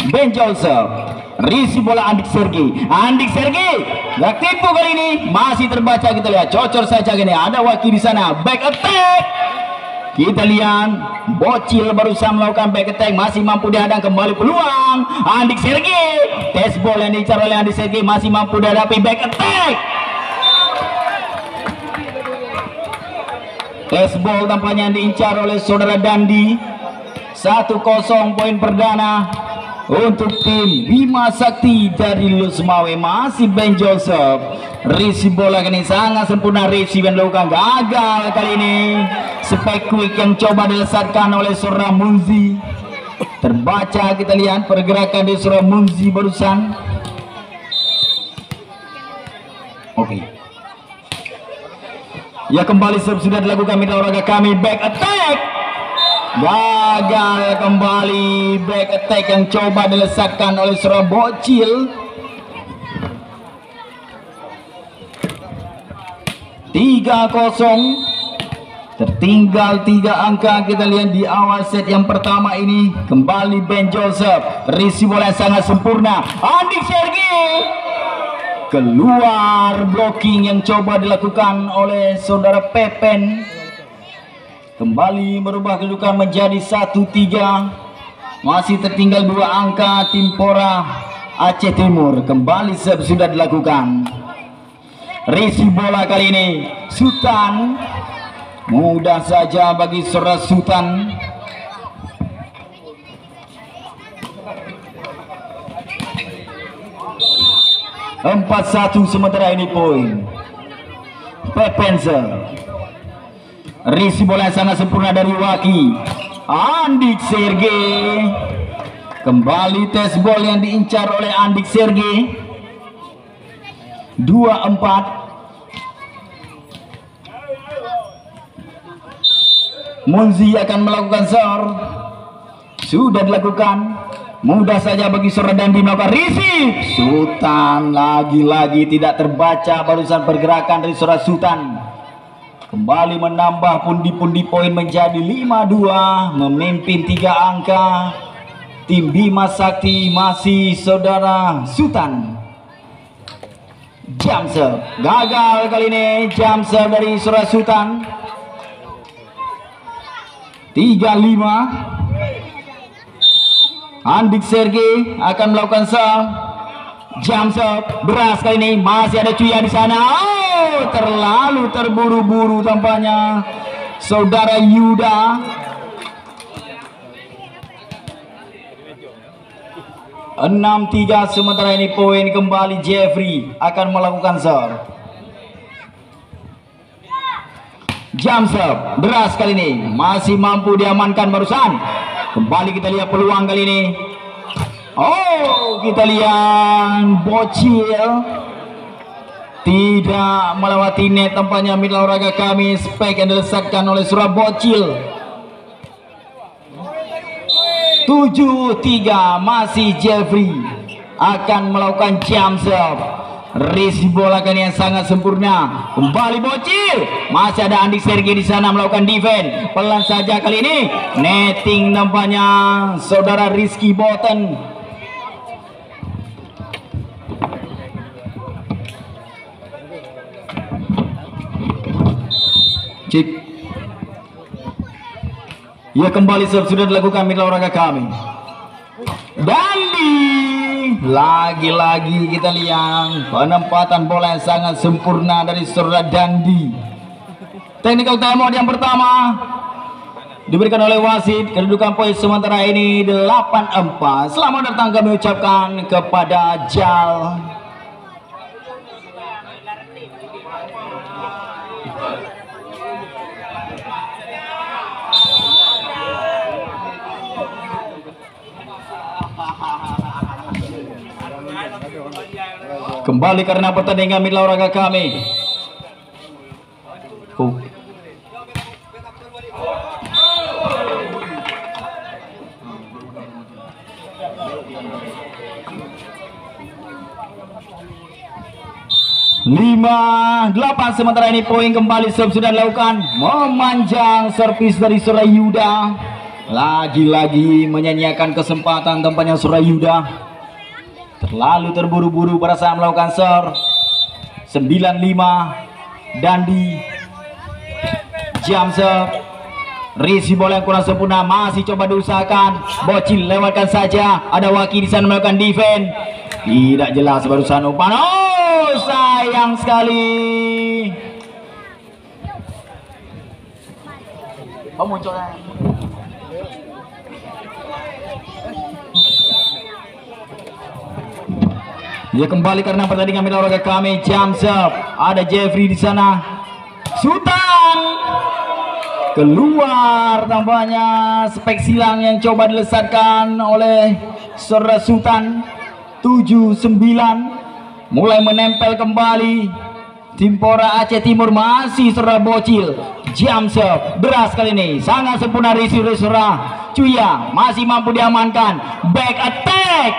Ben Joseph, risi bola Andik Sergi. Andik Sergi, gak tipu kali ini, masih terbaca. Kita lihat, cocor saja gini. Ada Waki di sana, back attack. Kita lihat, Bocil barusan melakukan back attack, masih mampu dihadang, kembali peluang. Andik Sergi, test ball yang diincar oleh Andik Sergi, masih mampu dihadapi back attack. Test ball tampaknya diincar oleh saudara Dandi. 1-0 poin perdana untuk tim Bima Sakti dari Lusmawe. Masih Ben Joseph, risi bola ini sangat sempurna, risi yang dilakukan, gagal kali ini. Spek quick yang coba dilesatkan oleh Sora Munzi, terbaca. Kita lihat pergerakan di Sora Munzi barusan. Oke. Ya, kembali sudah dilakukan mitra olahraga kami, back attack. Gagal kembali back attack yang coba dilesatkan oleh Sora Bocil. 3-0, tertinggal 3 angka. Kita lihat di awal set yang pertama ini. Kembali Ben Joseph, risi bola yang sangat sempurna. Andik Sergi, keluar, blocking yang coba dilakukan oleh saudara Pepen. Kembali merubah kedudukan menjadi 1-3. Masih tertinggal 2 angka tim Pora Aceh Timur. Kembali sudah dilakukan. Risi bola kali ini Sultan, mudah saja bagi saudara Sultan. Empat 1 sementara ini poin Pepenzer. Risi bola yang sangat sempurna dari Waki. Andik Sergi, kembali tes ball yang diincar oleh Andik Sergi. 2-4. Munzi akan melakukan serve. Sudah dilakukan. Mudah saja bagi Sora Dandi melakukan receive. Sultan lagi-lagi tidak terbaca barusan pergerakan dari Sora Sultan. Kembali menambah pundi-pundi poin menjadi 5-2, memimpin 3 angka. Tim Bima Sakti masih saudara Sultan. Jump serve, gagal kali ini. Jump serve dari saudara Sultan. 3-5. Andik Sergi akan melakukan serve. Jump serve, beras kali ini. Masih ada Cuya di sana. Oh, terlalu terburu-buru tampaknya saudara Yuda. 6-3 sementara ini poin. Kembali Jeffrey akan melakukan serve. Jump serve, beras kali ini. Masih mampu diamankan barusan. Kembali kita lihat peluang kali ini. Oh, kita lihat Bocil tidak melewati net tampaknya mitra olahraga kami. Spek yang dilesatkan oleh Sora Bocil. 7-3, masih Jeffrey akan melakukan jump serve. Risi bola kan yang sangat sempurna. Kembali Bocil, masih ada Andik Sergi di sana melakukan defense. Pelan saja kali ini. Netting nampaknya saudara Rizky Boten. Cik. Ya, kembali sudah dilakukan mitra olahraga kami. Dandi, lagi-lagi kita lihat penempatan bola yang sangat sempurna dari saudara Dandi. Technical timeout yang pertama diberikan oleh wasit. Kedudukan poin sementara ini 8-4. Selamat datang kami ucapkan kepada Jal. Kembali karena pertandingan mitra olahraga kami. 5-8 sementara ini poin. Kembali serve sudah dilakukan, memanjang servis dari saudara Yuda. Lagi-lagi menyanyiakan kesempatan tempatnya Surayuda. Terlalu terburu-buru pada saat melakukan serve. 95 Dandi. Jam serve. Risi bola yang kurang sempurna, masih coba diusahakan. Bocil lewatkan saja. Ada Waki di sana melakukan defense. Tidak jelas barusan umpan. Oh, sayang sekali. Munculnya. Dia kembali karena pertandingan mitra olahraga kami. Jam serve. Ada Jeffrey di sana. Sultan keluar tampaknya spek silang yang coba dilesatkan oleh Saudara Sultan. 79 mulai menempel kembali. Timpora Aceh Timur masih Saudara Bocil. Jam serve beras kali ini sangat sempurna. Risi Saudara Cuya masih mampu diamankan. Back attack.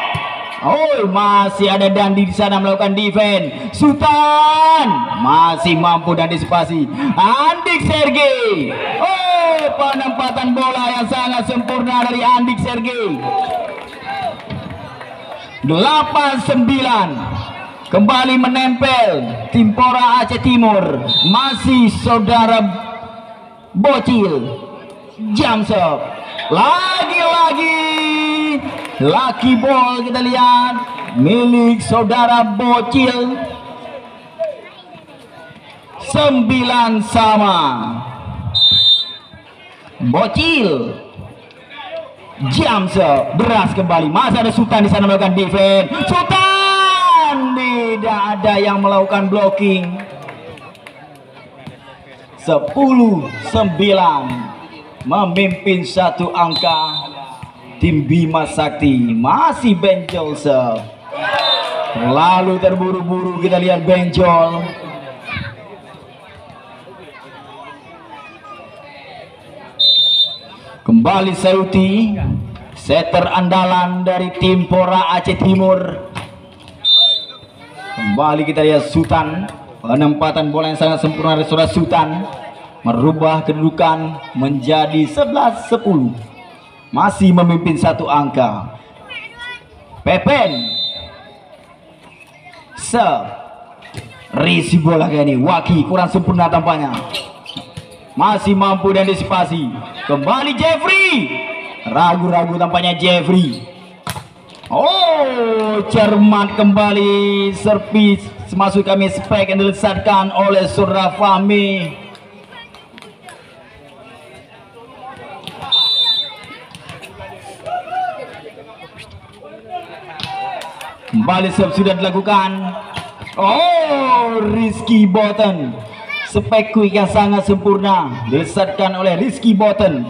Oh, masih ada Dandi di sana melakukan defense. Sultan masih mampu dan disipasi. Andik Sergei. Oh, penempatan bola yang sangat sempurna dari Andik Sergei. 89 kembali menempel. Timpora Aceh Timur masih Saudara Bocil. Jam serve lagi-lagi. Lucky ball kita lihat milik Saudara Bocil. 9 sama. Bocil. Jam serve beras kembali. Masih ada Sultan di sana melakukan defense. Sultan tidak ada yang melakukan blocking. 10-9 memimpin satu angka. Tim Bima Sakti masih benjol serve. Lalu terburu-buru kita lihat benjol. Kembali Sayuti, setter andalan dari Timpora Aceh Timur. Kembali kita lihat Sultan. Penempatan bola yang sangat sempurna dari Saudara Sultan merubah kedudukan menjadi 11-10. Masih memimpin satu angka. Pepen serve. Risi bola kayak ini. Waki kurang sempurna tampaknya. Masih mampu dan disipasi. Kembali Jeffrey. Ragu-ragu tampaknya Jeffrey. Oh, cermat kembali. Servis masuk kami spek yang dilesatkan oleh Saudara Fahmi. Kembali serve sudah dilakukan. Oh, Rizky Boten. Spek quick yang sangat sempurna dilesatkan oleh Rizky Boten.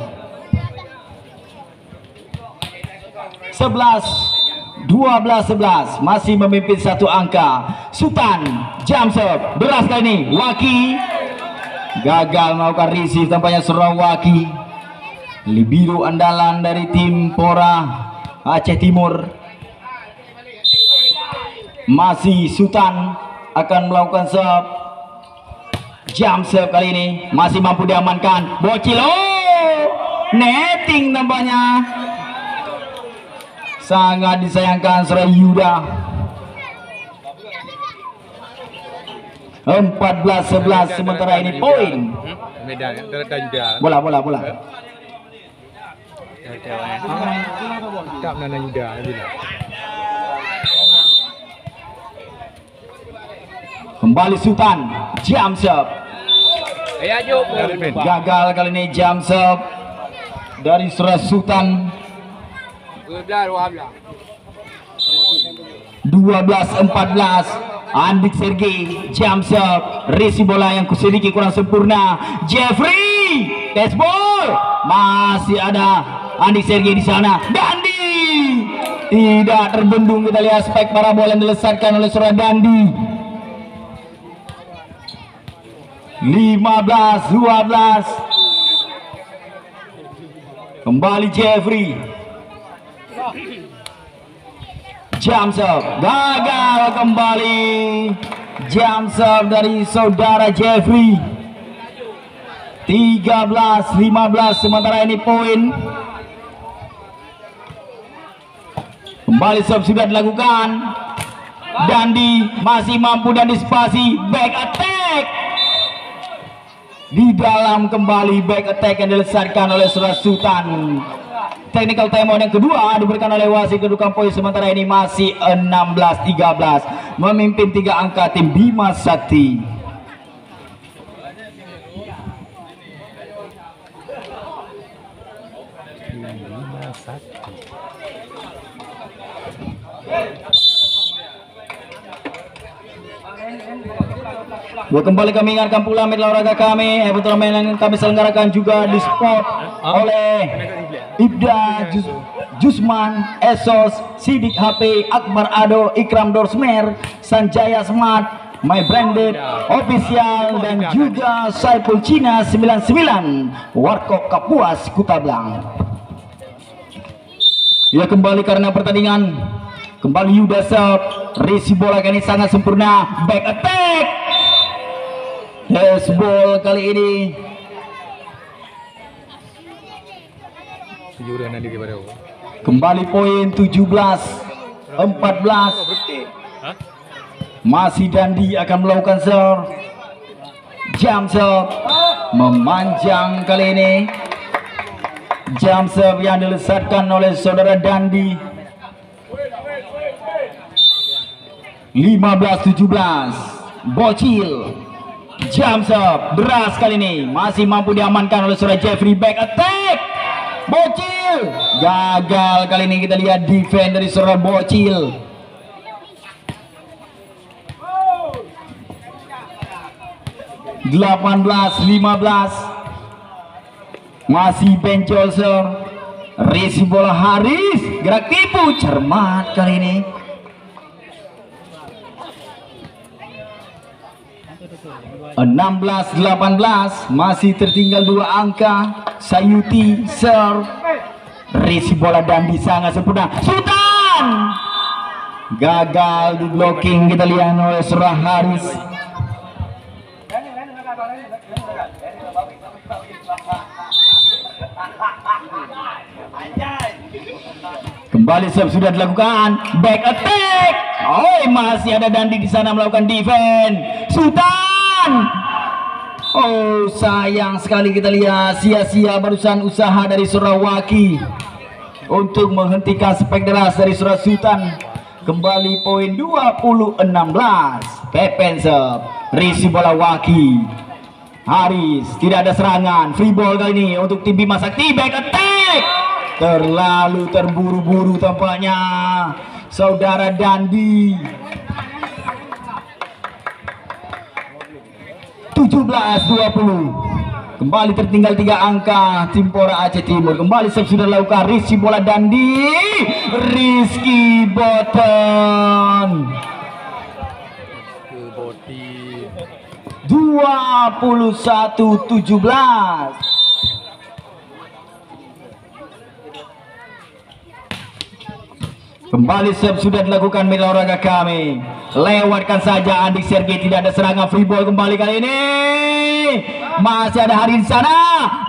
11 masih memimpin satu angka. Sultan jam serve beras kali ini. Waki gagal melakukan receive tampaknya Saudara Waki. Libido andalan dari tim Pora Aceh Timur. Masih Sultan akan melakukan serve. Jam serve kali ini masih mampu diamankan. Bocil, oh, netting tampaknya. Sangat disayangkan Saudara Yuda. 14-11 sementara ini poin. Bola. Kembali Sultan, jam serve. Gagal kali ini jam serve dari Saudara Sultan. 12-14. Andik Sergei jam serve. Risi bola yang sedikit kurang sempurna. Jeffrey test ball. Masih ada Andik Sergei di sana. Dandi tidak terbendung. Kita lihat spek parabola yang dilesatkan oleh Saudara Dandi. 15-12. Kembali Jeffrey. Jam serve gagal kembali. Jam serve dari Saudara Jeffrey. 13-15 sementara ini poin Kembali serve sudah dilakukan. Dandi masih mampu dan dispasi back attack. Di dalam kembali back attack yang dilesatkan oleh Saudara Sultan. Technical timeout yang kedua diberikan oleh wasit kedudukan poin sementara ini masih 16-13 memimpin 3 angka tim Bima Sakti. Kembali kami ingatkan pula mitra olahraga kami, turnamen yang kami selenggarakan juga di spot oleh Ibda Jusman, Esos, Sidik HP, Akbar Ado, Ikram Dorsmer, Sanjaya Smart, My Branded, Official, dan juga Saipul Cina 99, Warkop Kapuas Kutablang. Ya, kembali karena pertandingan. Kembali Yuda serve, risi bola kali ini sangat sempurna, back attack. Ball kali ini. Kembali poin 17-14. Masih Dandi akan melakukan serve. Jump serve memanjang kali ini. Jump serve yang dilesatkan oleh Saudara Dandi. 15-17. Bocil. Jump serve deras kali ini masih mampu diamankan oleh Saudara Jeffrey, back attack. Bocil gagal kali ini, kita lihat defense dari Saudara Bocil. (18-15) masih bencol serve. Risi bola Haris, gerak tipu cermat kali ini. 16-18 masih tertinggal 2 angka. Sayuti serve, risi bola Dandi sangat sempurna. Sultan gagal di blocking, kita lihat oleh Saudara Haris. Kembali serve sudah dilakukan, back attack. Oh, masih ada Dandi di sana melakukan defense. Sultan. Oh, sayang sekali, kita lihat sia-sia barusan usaha dari Saudara Waki untuk menghentikan spek deras dari Saudara Sultan. Kembali poin 20-16. Pepen serve, risi bola Waki. Haris, tidak ada serangan, free ball kali ini untuk tim Bima Sakti, back attack. Terlalu terburu-buru tampaknya Saudara Dandi. 17-20. Kembali tertinggal 3 angka Timpora Aceh Timur. Kembali serve sudah dilakukan, risi bola Dandi. Rizky Boten. 21-17. Kembali serve sudah dilakukan mitra olahraga kami. Lewatkan saja Andik Sergei, tidak ada serangan, free ball kembali kali ini. Masih ada Hari di sana,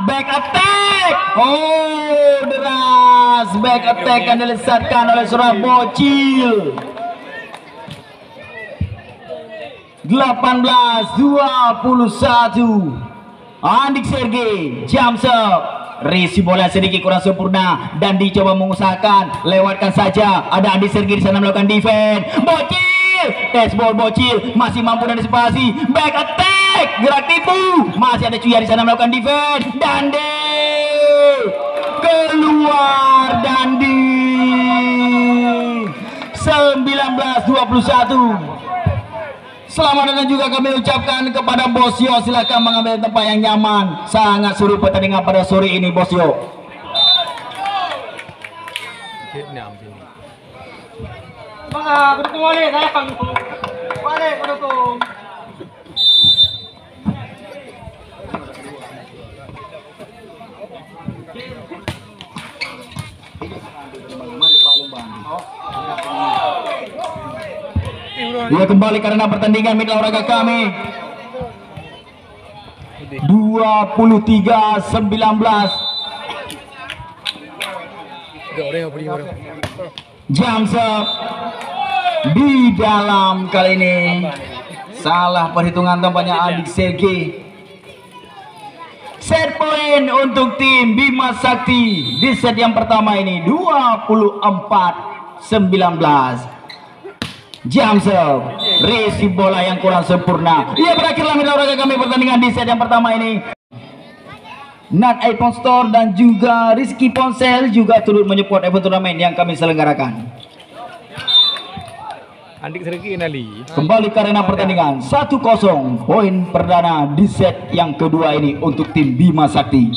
back attack. Oh, deras back attack yang dilesatkan oleh Saudara Bocil. 18-21. Andik Sergei jump serve. Risi bola sedikit kurang sempurna dan dicoba mengusahakan, lewatkan saja. Ada Andi Sergei di sana melakukan defense. Bocil, test ball Bocil masih mampu dan disipasi, back attack, gerak tipu. Masih ada Cuya di sana melakukan defense. Dandi keluar, Dandi. 19-21. Selamat datang juga kami ucapkan kepada Bosyo. Silahkan mengambil tempat yang nyaman. Sangat seru pertandingan pada sore ini, Bosyo. Berdukung boleh, sayang. Boleh berdukung. Ya, kembali karena pertandingan mitra olahraga kami 23-19. Jam serve di dalam kali ini. Salah perhitungan tampaknya Andik Sergei. Set point untuk tim Bima Sakti di set yang pertama ini 24-19. Jam serve, resi bola yang kurang sempurna. Ia berakhirlah mitra olahraga kami pertandingan di set yang pertama ini. Nat iPhone Store dan juga Rizky Ponsel juga turut menyupport event turnamen yang kami selenggarakan. Andik Sergei Nali. Kembali ke arena pertandingan 1-0, poin perdana di set yang kedua ini untuk tim Bima Sakti.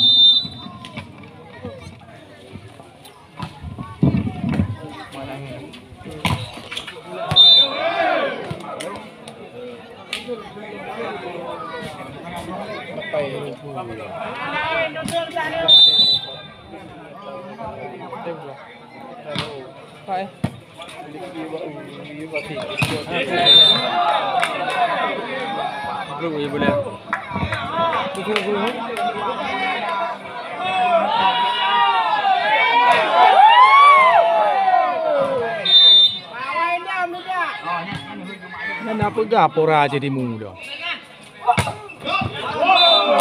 Kenapa gapora jadi muda?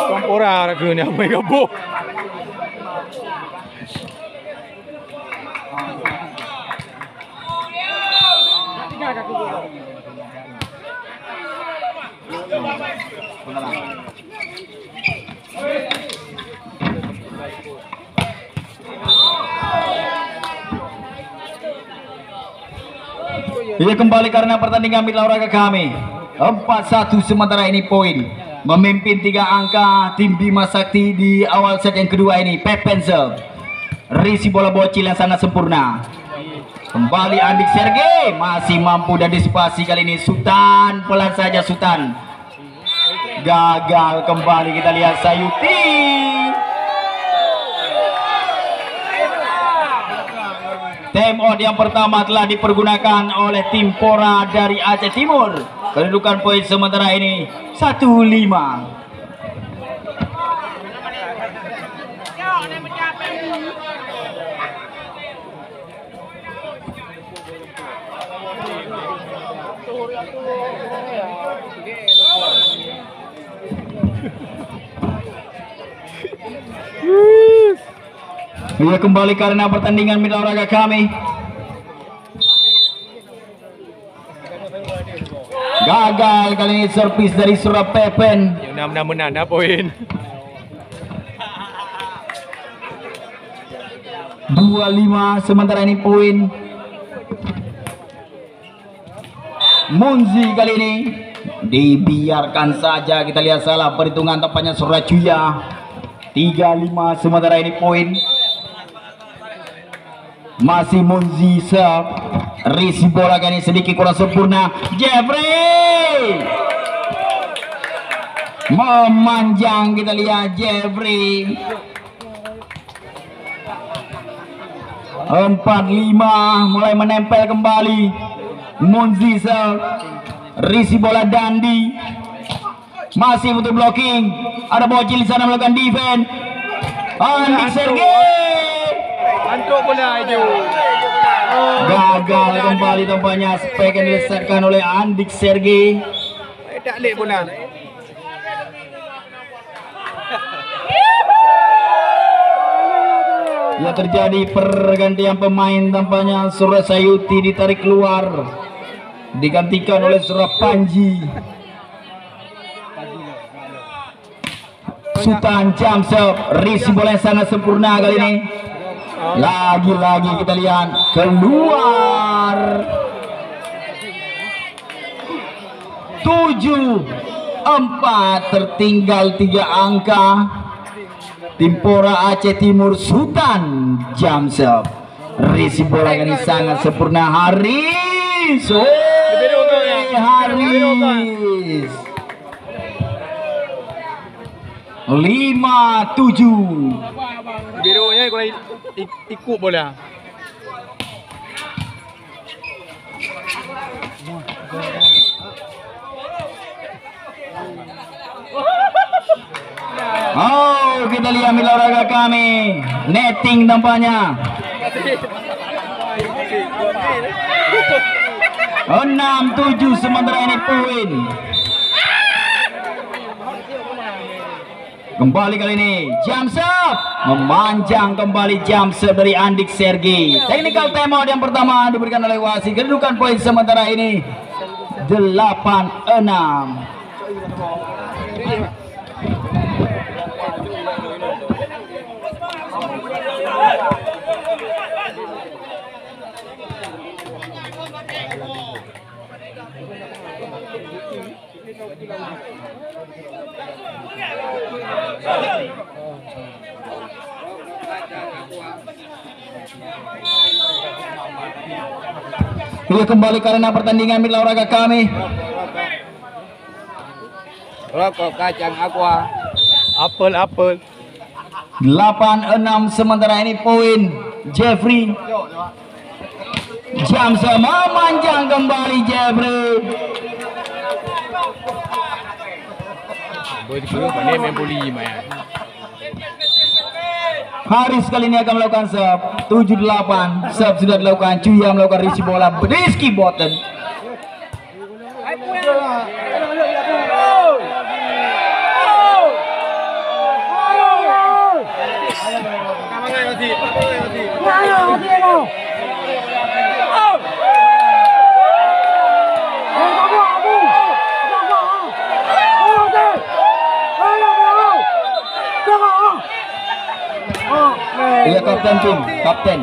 Kampora reganya mega bo. Ia kembali karena pertandingan mitra olahraga kami 4-1 sementara ini poin memimpin 3 angka tim Bima Sakti di awal set yang kedua ini. Pepen serve, risi bola bocil yang sangat sempurna. Kembali Andik Sergei masih mampu dan disipasi kali ini Sultan, pelan saja Sultan. Gagal kembali, kita lihat Sayuti. Time out yang pertama telah dipergunakan oleh tim Pora dari Aceh Timur. Kedudukan poin sementara ini 1-5. Ia kembali karena pertandingan mitra olahraga kami. Gagal kali ini servis dari Surab Pepen. Yang nama-nama poin. 25 sementara ini poin. Munzi kali ini dibiarkan saja, kita lihat salah perhitungan tampaknya Suracuya. 35 sementara ini poin. Masih Munzi serve, risi bola kali ini sedikit kurang sempurna. Jeffrey memanjang, kita lihat Jeffrey. 45 mulai menempel kembali. Munzi serve, risi bola Dandi masih butuh blocking. Ada bocil di sana melakukan defense. Andik Sergei Antuk bola itu. gagal kembali tampaknya. Spek yang dilesatkan oleh Andik Sergei. Tak lek bola. Ya, terjadi pergantian pemain tampaknya. Surah Sayuti ditarik keluar, digantikan oleh Surah Panji. Sultan jam serve, risi bola yang sangat sempurna kali ini. Lagi-lagi kita lihat keluar. 7-4 tertinggal 3 angka. Tim Pora Aceh Timur. Sultan jam serve, risi bola ini sangat sempurna. Haris, Haris 5-7. Birunya kalau ikut bola. Oh, kita lihat mitra olahraga kami. Netting tampaknya. 6-7 sementara ini poin. Kembali kali ini jump serve, memanjang kembali jump serve dari Andik Sergei. Technical timeout yang pertama diberikan oleh wasit. Kedudukan poin sementara ini 8-6. Ia kembali karena pertandingan mitra olahraga kami. Rokok kacang aqua. Apel. 8-6 sementara ini poin Jeffrey. Jam memanjang kembali Jeffrey. Boleh dikira pandai main boli main. Haris kali ini akan melakukan serve 7-8. Serve sudah dilakukan, Cuya melakukan risi bola, Rizky Boten. Iya kapten tim, kapten.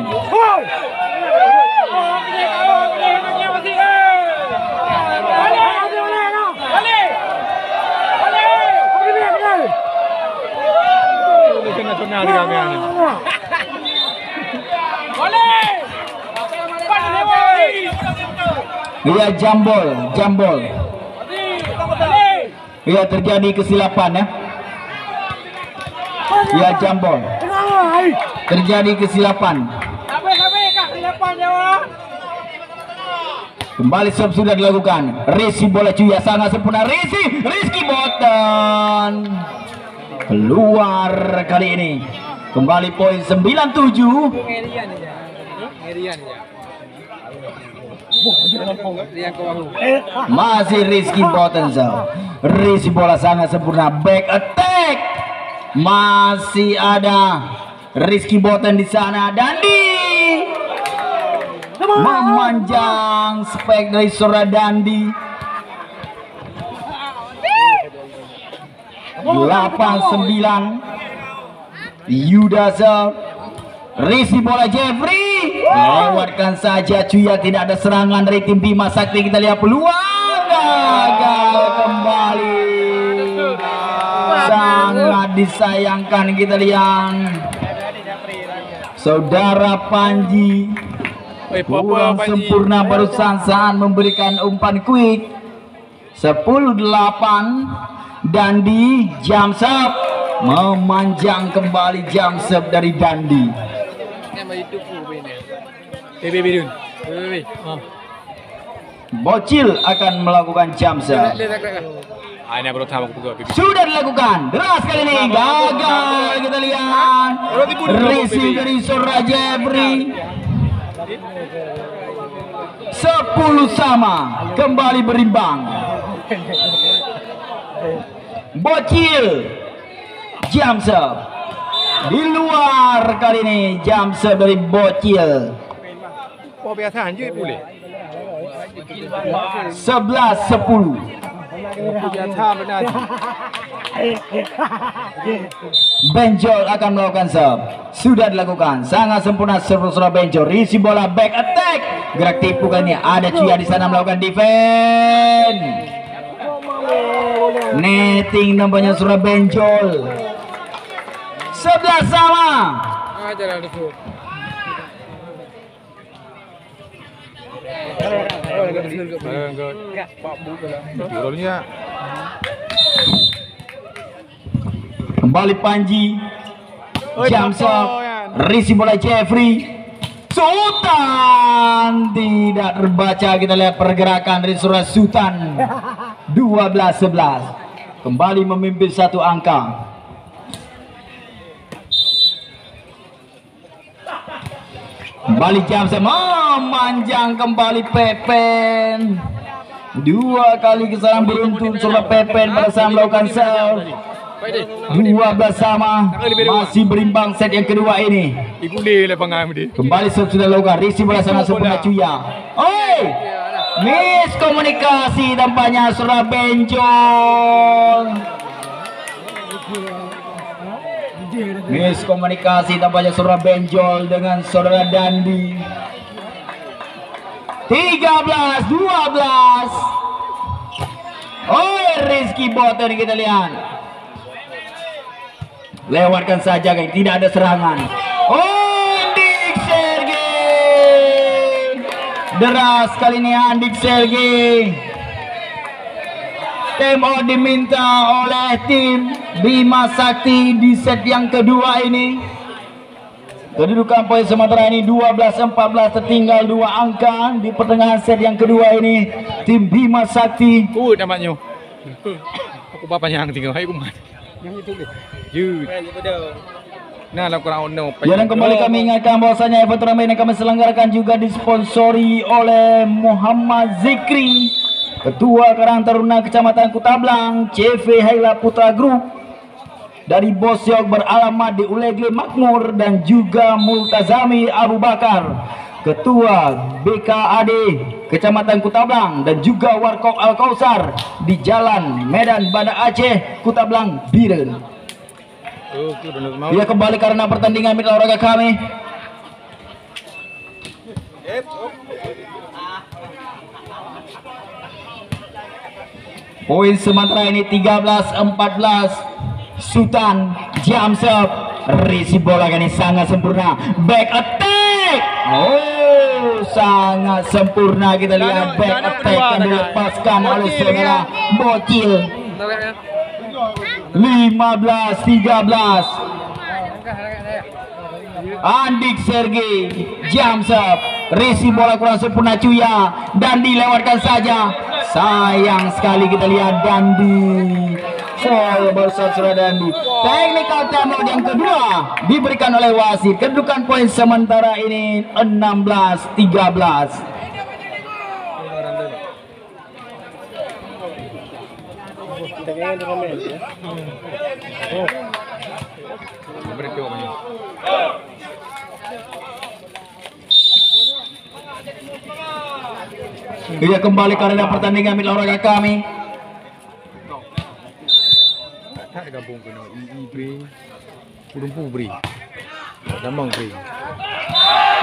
Nasional di kami. Iya jambol. Iya terjadi kesilapan ya. Iya jambol. Terjadi kesilapan. Kembali serve sudah dilakukan. Resi bola Cuya sangat sempurna. Rizky Boten keluar kali ini. Kembali poin 9-7. Masih Rizky Boten. Resi bola sangat sempurna. Back attack. Masih ada Rizky Boten di sana. Dandi memanjang spek dari Sora Dandi. 8-9. Yuda risi bola Jeffrey lewatkan saja Cuya. Tidak ada serangan dari tim Bima Sakti. Kita lihat peluang, gagal kembali. Sangat disayangkan. Kita lihat Saudara Panji kurang sempurna barusan saat memberikan umpan quick. 10-8. Dandi jump serve, memanjang kembali jump serve dari Dandi. Bocil akan melakukan jump serve. Sudah dilakukan. Deras kali ini, gagal. Kita lihat risi dari Sora Jeffrey. 10 sama, kembali berimbang. Bocil jump serve di luar kali ini. Jump serve dari Bocil. 11-10. Benjol akan melakukan serve. Sudah dilakukan. Sangat sempurna serve Benjol. Risi bola back attack. Gerak tipu kali ini. Ada Cuya di sana melakukan defense. Netting nampaknya Surah Benjol. 11 sama. Kembali Panji. Jump serve. Risi bola Jeffrey. Sultan tidak terbaca. Kita lihat pergerakan dari Surah Sultan. 12-11. Kembali memimpin satu angka. Kembali jam memanjang kembali Pepen. Dua kali kesalahan beruntun Surah Pepen pada saat melakukan serve. 12 sama, masih berimbang set yang kedua ini. Ikuli lah panggam dia. Kembali serve sudah dilakukan. Risi bola sana sempurna Cuya. Oi, miskomunikasi tampaknya Surah benjol. Miskomunikasi tampaknya Surah benjol dengan saudara Dandi. 13-12. Oi, Rizky Boten kita lihat. Lewatkan saja guys, tidak ada serangan. Andik Sergei. Deras kali ini Andik Sergei. Time diminta oleh tim Bima Sakti di set yang kedua ini. Kedudukan poin sementara ini 12-14, tertinggal 2 angka di pertengahan set yang kedua ini. Tim Bima Sakti. Namanya. Aku bapaknya yang tinggal. Hai kumat. Yang itu deh. Nah, lakukan dan kembali kami ingatkan bahwasanya event turnamen yang kami selenggarakan juga disponsori oleh Muhammad Zikri, Ketua Karang Taruna Kecamatan Kutablang, CV Haila Putra Group, dari Bosyok beralamat di Ulegle Makmur, dan juga Multazami Abu Bakar, Ketua BKAD Kecamatan Kutablang, dan juga Warkop Al-Kausar di Jalan Medan Banda Aceh, Kutablang, Biren. Ia kembali karena pertandingan mitra olahraga kami. Poin sementara ini 13-14. Sultan jam serve. Risi bola kali ini sangat sempurna. Back attack. Oh, sangat sempurna kita lihat back attack yang dilepaskan oleh saudara Bocil. 15-13. Andik Sergei jam serve. Risi bola kurang sempurna Cuya. Dandi lewatkan saja. Sayang sekali kita lihat Dandi. Foul bersama Surah Dandi. Technical timeout yang kedua diberikan oleh wasit. Kedudukan poin sementara ini 16-13. Ia kembali karena pertandingan mitra olahraga kami.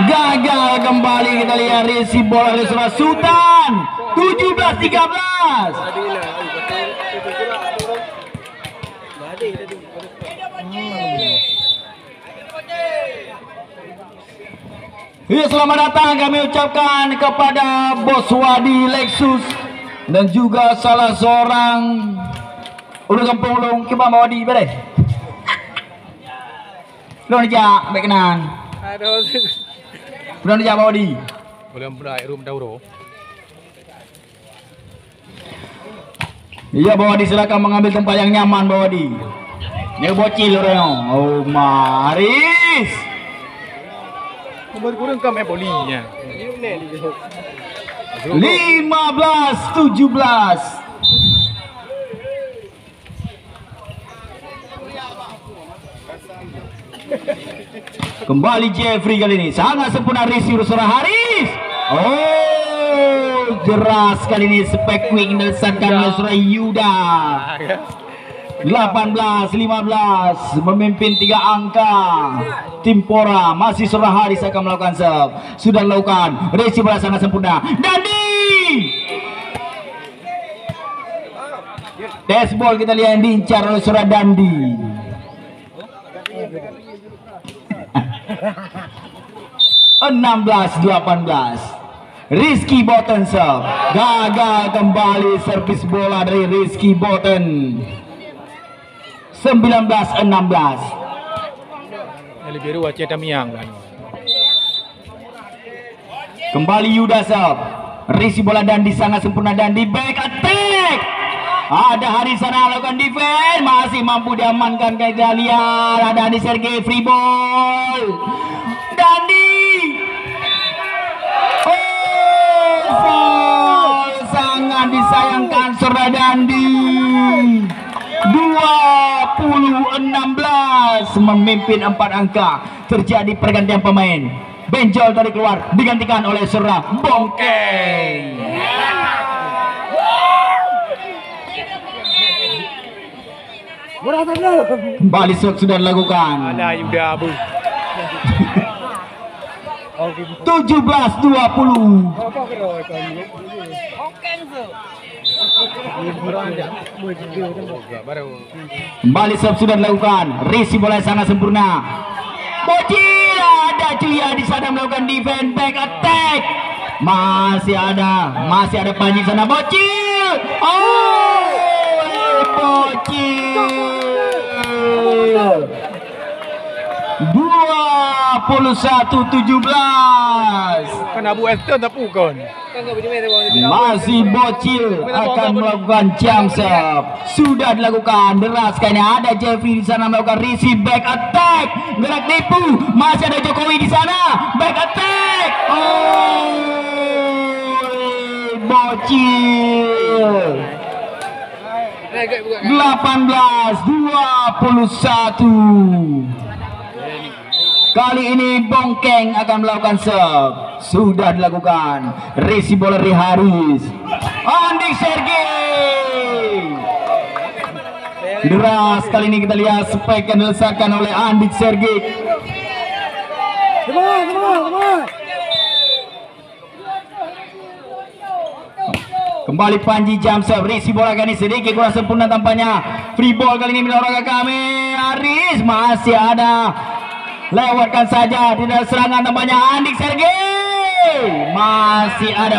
Gagal kembali kita lihat risi bola dari Surah Sultan. 17-13. Ya, selamat datang kami ucapkan kepada Bos Wadi Lexus dan juga salah seorang udah kampung ulung kita mau di bere. Lo aja baik kenan. Aduh. Udah aja mau di. Boleh berai room dauro. Iya Bawadi, silakan mengambil tempat yang nyaman Bawadi. Ini bocil orang. Oh Maris. Kurang kam bolinya. 15-17. Kembali Jeffrey kali ini sangat sempurna risi Surah Haris. Oh, deras kali ini spek quick dilesankan oleh Surah Yuda. 18-15 memimpin 3 angka. Tim Pora masih Surah Haris akan melakukan serve. Sudah dilakukan. Risi bola sangat sempurna. Dandi. Dashball kita lihat yang diincar oleh Surah Dandi. 16-18. Rizky Boten serve. Gagal kembali servis bola dari Rizky Boten. 19-16. Biru aceh tamiang kan. Kembali Yuda serve. Rizky bola dan sangat sempurna dan di back attack. Ada Haris sana lakukan defense, masih mampu diamankan kita lihat. Ada di Sergei free ball. Dandi disayangkan Suradandi. 20-16 memimpin 4 angka. Terjadi pergantian pemain. Benjol tadi keluar digantikan oleh Surah Bongkeng. Kembali sudah dilakukan. Alah, udah abu. 17-20. Kembali sudah dilakukan. Risi bola sangat sempurna. Bocil ada Cuya di sana melakukan defense back attack. Masih ada Panji sana. Bocil. Oh, Bocil. 21-17. Kan Abu Eston tak pukul. Masih Bocil akan melakukan jump serve. Sudah dilakukan deras kayaknya. Ada Jeffrey di sana melakukan receive back attack. Gerak tipu. Masih ada Jokowi di sana. Back attack. Oh, Bocil. 18-21. Kali ini Bongkeng akan melakukan serve. Sudah dilakukan. Resi bola dari Haris. Andik Sergei. Deras kali ini kita lihat spike yang dilesatkan oleh Andik Sergei. Kembali Panji jump serve. Resi bola kali ini sedikit kurang sempurna tampaknya. Free ball kali ini milik olahraga kami. Haris masih ada. Lewatkan saja, tidak serangan tampaknya Andik Sergei. Masih ada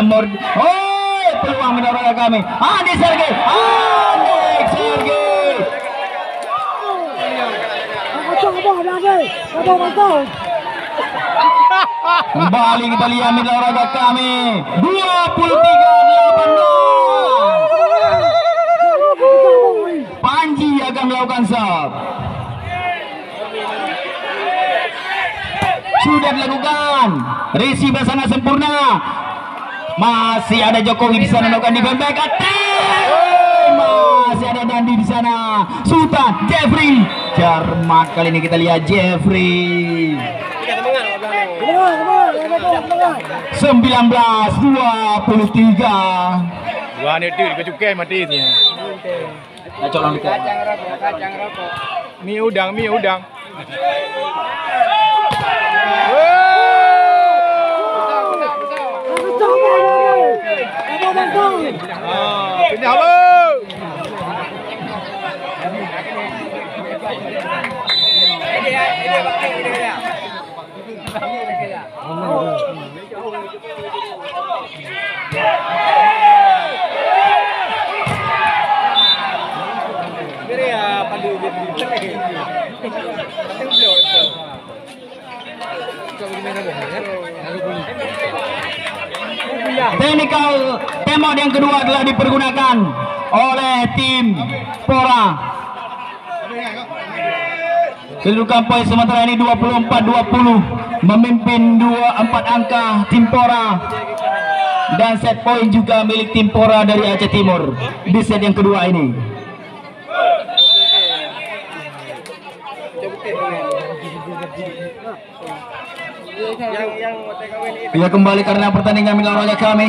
peluang menolak kami. Andik Sergei. Kembali kita lihat menolak kami. 23-18. Panji akan melakukan serve. Sudah dilakukan. Resi sangat sempurna. Masih ada Jokowi di sana melakukan defense back attack. Masih ada Dandi di sana. Sultan Jeffrey. Cermat kali ini kita lihat Jeffrey. 19-23. Wah, ini tuh cukai mati sih. Kacang rokok. Mie udang. Pindah apa? Technical timeout yang kedua telah dipergunakan oleh tim Pora. Kedudukan poin sementara ini 24-20, memimpin 4 angka tim Pora, dan set poin juga milik tim Pora dari Aceh Timur di set yang kedua ini. Ya, kembali karena pertandingan milik olahraga kami.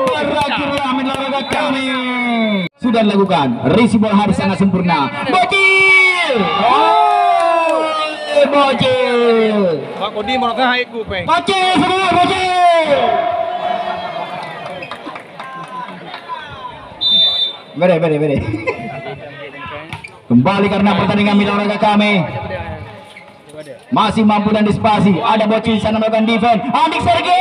Berakhirlah milik olahraga kami. Sudah dilakukan. Risi bola Haris sangat sempurna. Bocil. Bocil. Pak Kodi mau naik gue peng. Bocil semua Bocil. Bere. Kembali karena pertandingan milik olahraga kami. Masih mampu dan disipasi. Ada Bocil sana melakukan defense. Andik Sergei.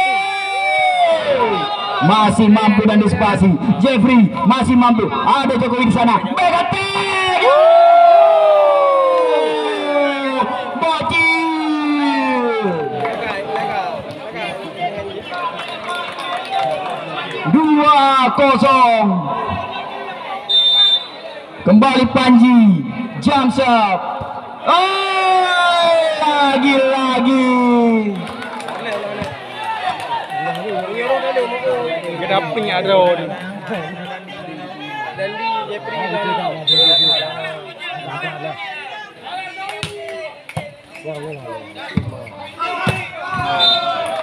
Masih mampu dan disipasi. Jeffrey masih mampu. Ada Jokowi di sana. Back attack. Bocil. 2-0. Kembali Panji. jump shot. Oh, lagi-lagi. Kedaping ada ni.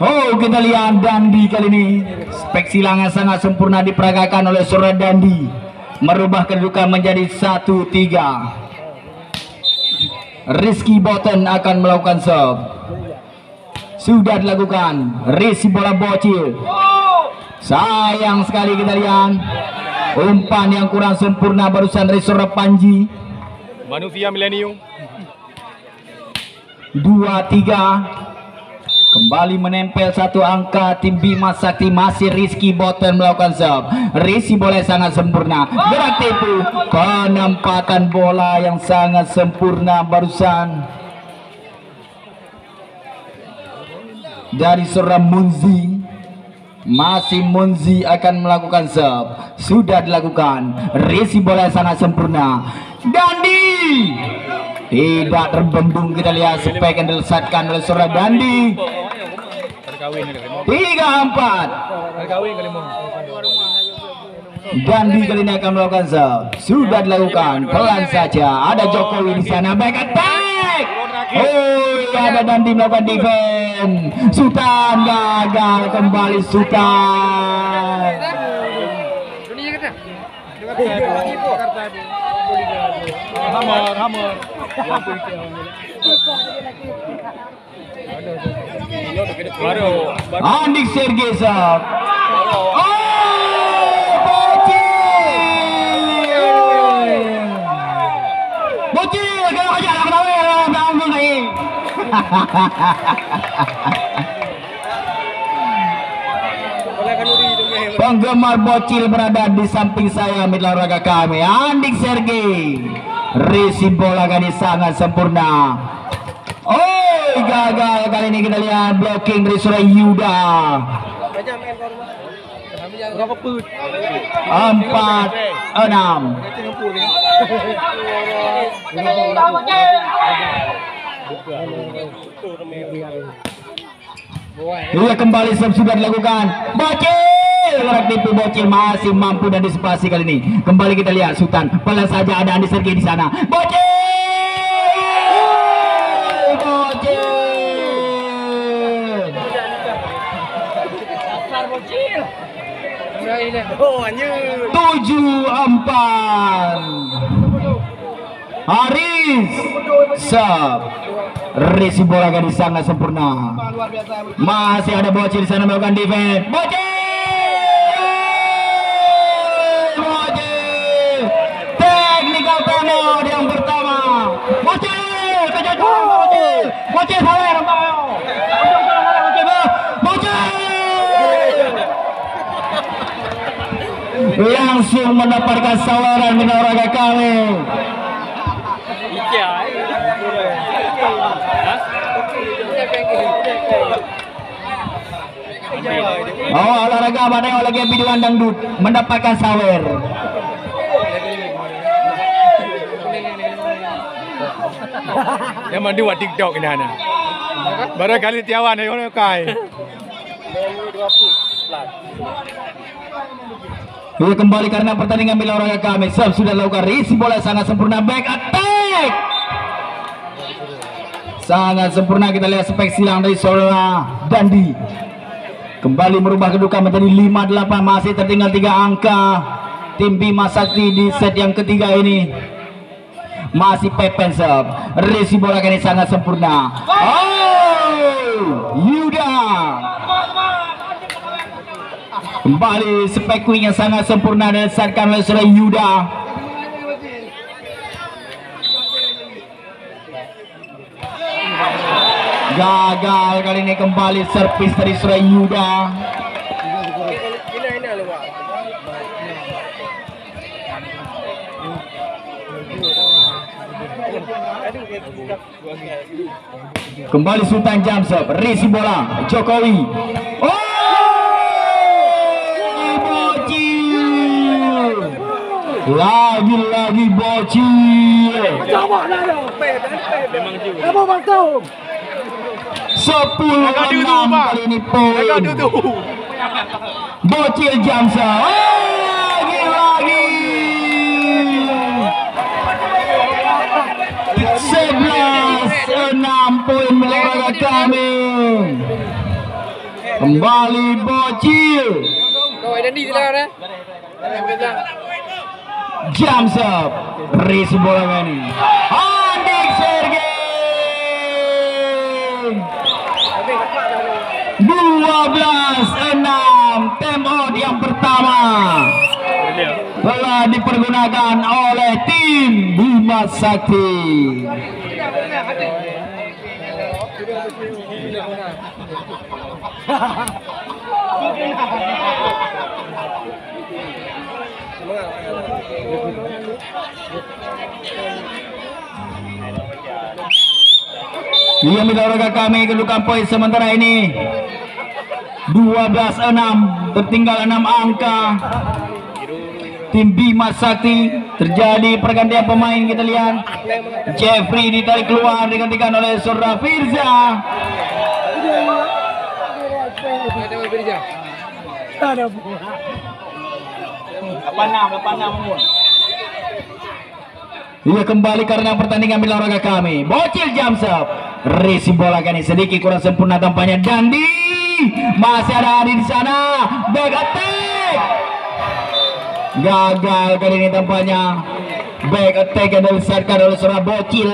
Oh, kita lihat Dandi kali ini. Spek silangan sangat sempurna diperagakan oleh seorang Dandi, merubah kedudukan menjadi 1-3. Rizky Boten akan melakukan serve. Sudah dilakukan. Risi bola bocil. Sayang sekali kita lihat umpan yang kurang sempurna barusan dari seorang Panji. Manusia milenium. 2-3. Kembali menempel satu angka tim Bima Sakti. Masih Rizky Boten melakukan serve. Risi bola sangat sempurna. Gerak tipu. Penempatan bola yang sangat sempurna barusan dari seorang Munzi. Masih Munzi akan melakukan serve. Sudah dilakukan. Risi bola sangat sempurna. Dandi tidak terbendung. Kita lihat spek yang dilesatkan oleh seorang Dandi. 3-4. Dandi kali ini akan melakukan serve. Sudah dilakukan. Pelan saja. Ada Jokowi di sana. Back attack. Oh, ada Dandi melakukan defense. Sultan gagal. Kembali Sultan. Hammer. Andik Sergei serve. Oh, bocil, kalau aja lah kenapa bangun lagi. Penggemar bocil berada di samping saya mitra olahraga kami. Andik Sergei. Risi bola kali sangat sempurna. Oh, gagal kali ini. Kita lihat blocking dari Surya Yuda. 4-6. Iya, kembali sudah dilakukan. Bocil, gerak tipu Bocil masih mampu dan disipasi kali ini. Kembali kita lihat Sultan. Pelan saja ada Andi Sergei di sana. Bocil. Bocil. 7-4. Haris Sab. Risi bola gadis sangat sempurna. Masih ada Bocil di sana melakukan defense. Bocil. Technical penalty yang pertama. Bocil, kejar Bocil. Bocil salah langsung mendapatkan sawaran di olahraga kami. Oh, olahraga mana olahraga biduan dangdut mendapatkan sawer. Yang mandi buat TikTok ini ana. Barangkali tiawan ayo kai. Ini kembali karena pertandingan bila olahraga kami. Serve sudah dilakukan. Risi bola sangat sempurna. Back attack. Sangat sempurna. Kita lihat spek silang dari Solana Dandi. Kembali merubah kedudukan menjadi 5-8. Masih tertinggal 3 angka. Tim Bima Sakti di set yang ketiga ini. Masih Pepen serve. Risi bola kali ini sangat sempurna. Oh, Yuda. Kembali spek wing yang sangat sempurna dan disatkan oleh Surya Yuda. Gagal kali ini. Kembali servis dari Surya Yuda. Kembali Sultan jump serve. Risi bola Jokowi. Oh, Bocil. Lagi-lagi bocil. Memang juga. 10-6 kali ini poin. Bocil Jamsa. Lagi-lagi. 11-6 poin melorot kami. Kembali bocil. Jamsa. Risi bola ini. Andik Sergei. 12-6 time out yang pertama telah dipergunakan oleh tim Bima Sakti. Dia menolak kami kedudukan poin sementara ini 12-6, tertinggal 6 angka. Tim Bima Sakti terjadi pergantian pemain, kita lihat Jeffrey ditarik keluar digantikan oleh Sora Firza. Ia kembali karena pertandingan olahraga kami. Bocil Jamsap. Risi bola kali sedikit kurang sempurna tampaknya. Dandi masih ada di sana. Back attack. Gagal kali ini tampaknya. Back attack yang diselesaikan oleh seorang Bocil.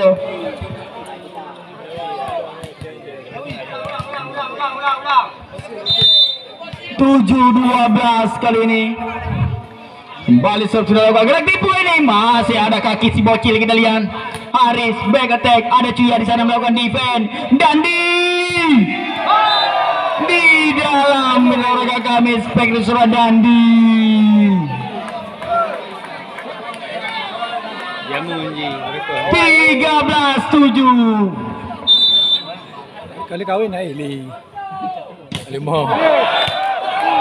Tujuh 12 kali ini. Kembali sudah lakukan gerak tipu ini, masih ada kaki si Bocil, kita lihat. Haris back attack, ada Cuya di sana melakukan defense. Dandi di dalam olahraga kami spektakuler Dandi. Dia mengunci. 13-7. Kali kawin na ili. Lima.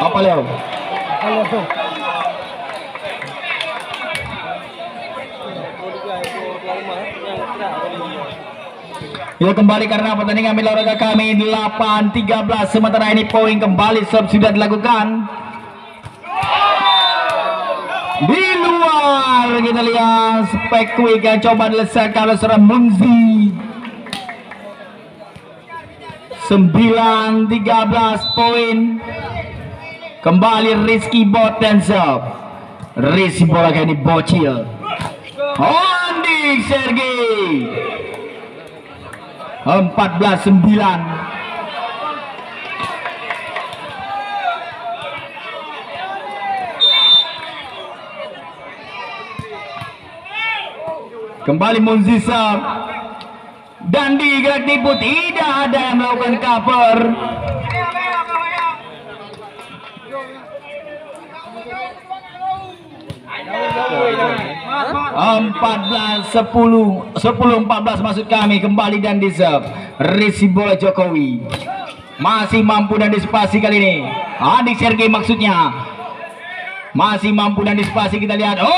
Apa Leo? Ya kembali karena pertandingan olahraga kami 8-13, sementara ini poin kembali sudah dilakukan di luar. Kita lihat spek quick yang coba diselesaikan oleh seorang Munzi. 9-13 poin. Kembali Rizky Botensop. Rizky bola kali ini Bocil. Andik Sergei. 14-9. Kembali Munzisa. Dandi gerak tipu, tidak ada yang melakukan cover. Sepuluh 14 maksud kami. Kembali dan diserve Risi bola Jokowi masih mampu dan dispasi kali ini. Andik Sergei maksudnya masih mampu dan dispasi, kita lihat. Oh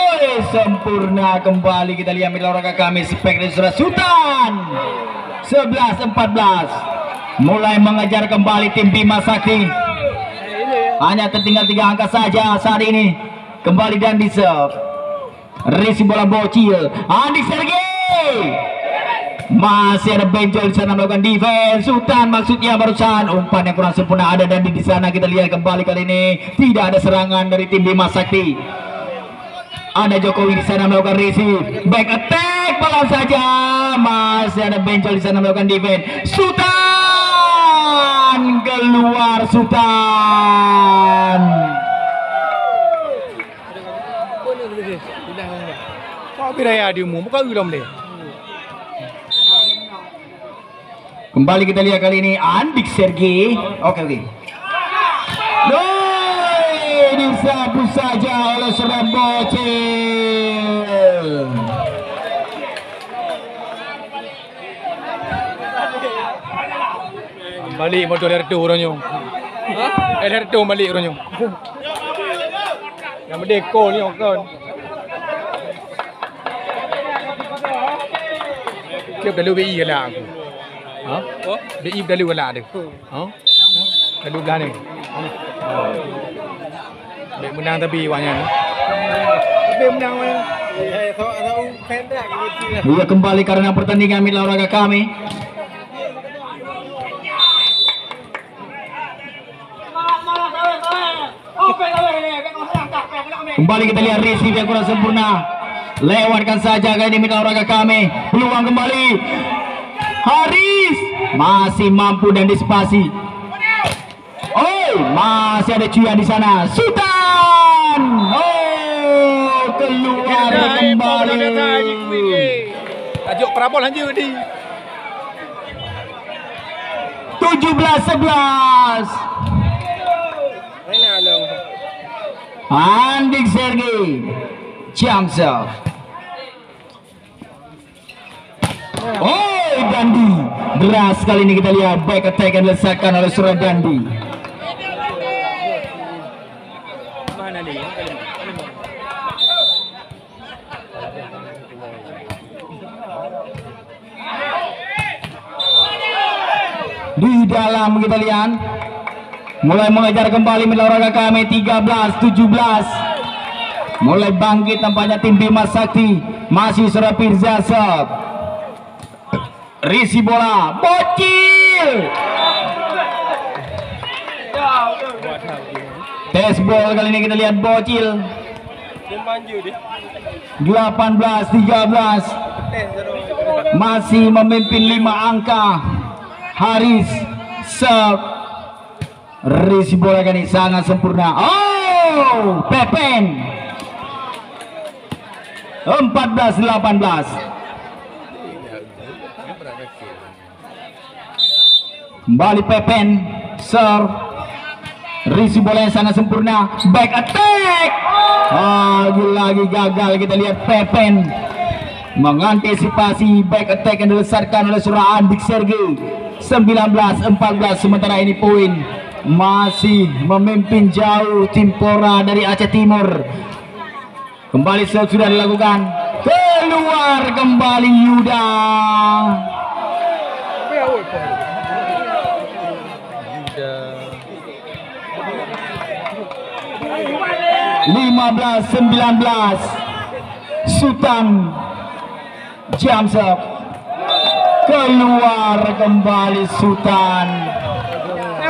sempurna kembali, kita lihat olahraga kami spektakuler Sultan. 11-14 mulai mengejar kembali tim Bima Sakti. Hanya tertinggal 3 angka saja saat ini. Kembali dan diserve Risi bola Bocil. Andik Sergei masih ada Benjol di sana melakukan defense. Sultan maksudnya barusan umpan yang kurang sempurna ada dan di sana. Kita lihat kembali kali ini tidak ada serangan dari tim Bima Sakti. Ada Jokowi di sana melakukan receive, back attack bola saja. Masih ada Benjol di sana melakukan defense. Sultan keluar Sultan. Kau biraya di umum, bukan ulam deh. Kembali kita lihat kali ini Andik Sergei. Oke. Disapu saja oleh seorang Bocil. Balik motor RT orangnya. RT balik orangnya. Yang berdeko ni kan. Kep dalu BI kalah aku. Ha? BI dalu kalah dia. Ha? Dalu belah ni. Baik menang tapi banyak. Tapi menang mana? Tahu pendek gitu. Ia kembali karena pertandingan mitra olahraga kami. Kembali kita lihat receive yang kurang sempurna. Lewatkan saja kali ini mitra olahraga kami. Peluang kembali. Haris masih mampu dan disipasi. Oh, masih ada Cuyan di sana. Sultan. Oh, keluar kembali. Tajuk perabot lanjut di. 17-11. Andik Sergei Jamsov. Oh, Dandi. Deras kali ini kita lihat back attack yang diletakkan oleh Suradandi. Di dalam kita lihat mulai mengejar kembali mitra olahraga kami 13-17. Mulai bangkit tampaknya tim Bima Sakti. Masih Surapir Zasab. Risi bola bocil. Tes ball kali ini kita lihat bocil. 18-13. Masih memimpin 5 angka. Haris serve. Risi bola kali ini sangat sempurna. Oh, Pepen. 14-18. Kembali Pepen serve. Risi bola yang sangat sempurna. Back attack. Lagi-lagi gagal. Kita lihat Pepen mengantisipasi back attack yang dilesarkan oleh Surah Andik Sergei. 19-14. Sementara ini poin masih memimpin jauh tim Pora dari Aceh Timur. Kembali sudah dilakukan. Keluar kembali Yuda. 15-19. Sultan Jamsov. Keluar kembali Sultan.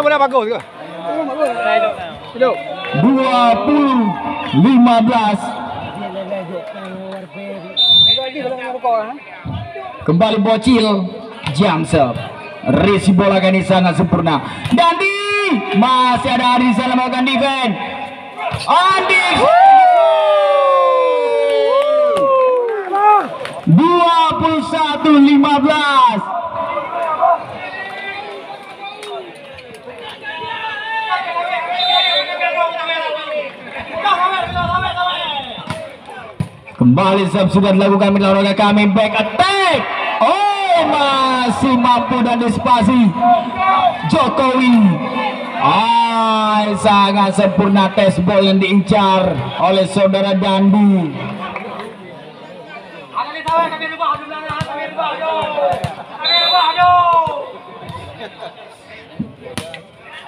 Bola bagus ke? 20-15. Kembali bocil Jamsov. Risi bola kali ini sangat sempurna. Dandi masih ada di sana melakukan defense. Andi 21-15. Kembali sudah dilakukan mitra olahraga kami. Back attack. Oh, masih mampu dan disipasi Jokowi. Sangat sempurna tes ball yang diincar oleh saudara Dandi.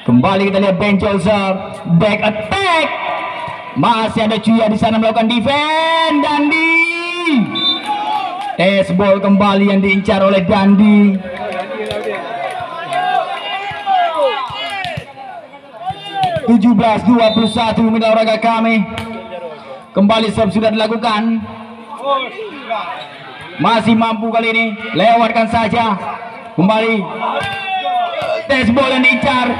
Kembali kita lihat Ben Joseph. Back attack. Masih ada Cuya di sana melakukan defense. Dandi. Tes ball kembali yang diincar oleh Dandi. (17-21) mitra olahraga kami. Kembali serve sudah dilakukan. Masih mampu kali ini. Lewatkan saja. Kembali. Tes ball yang diincar.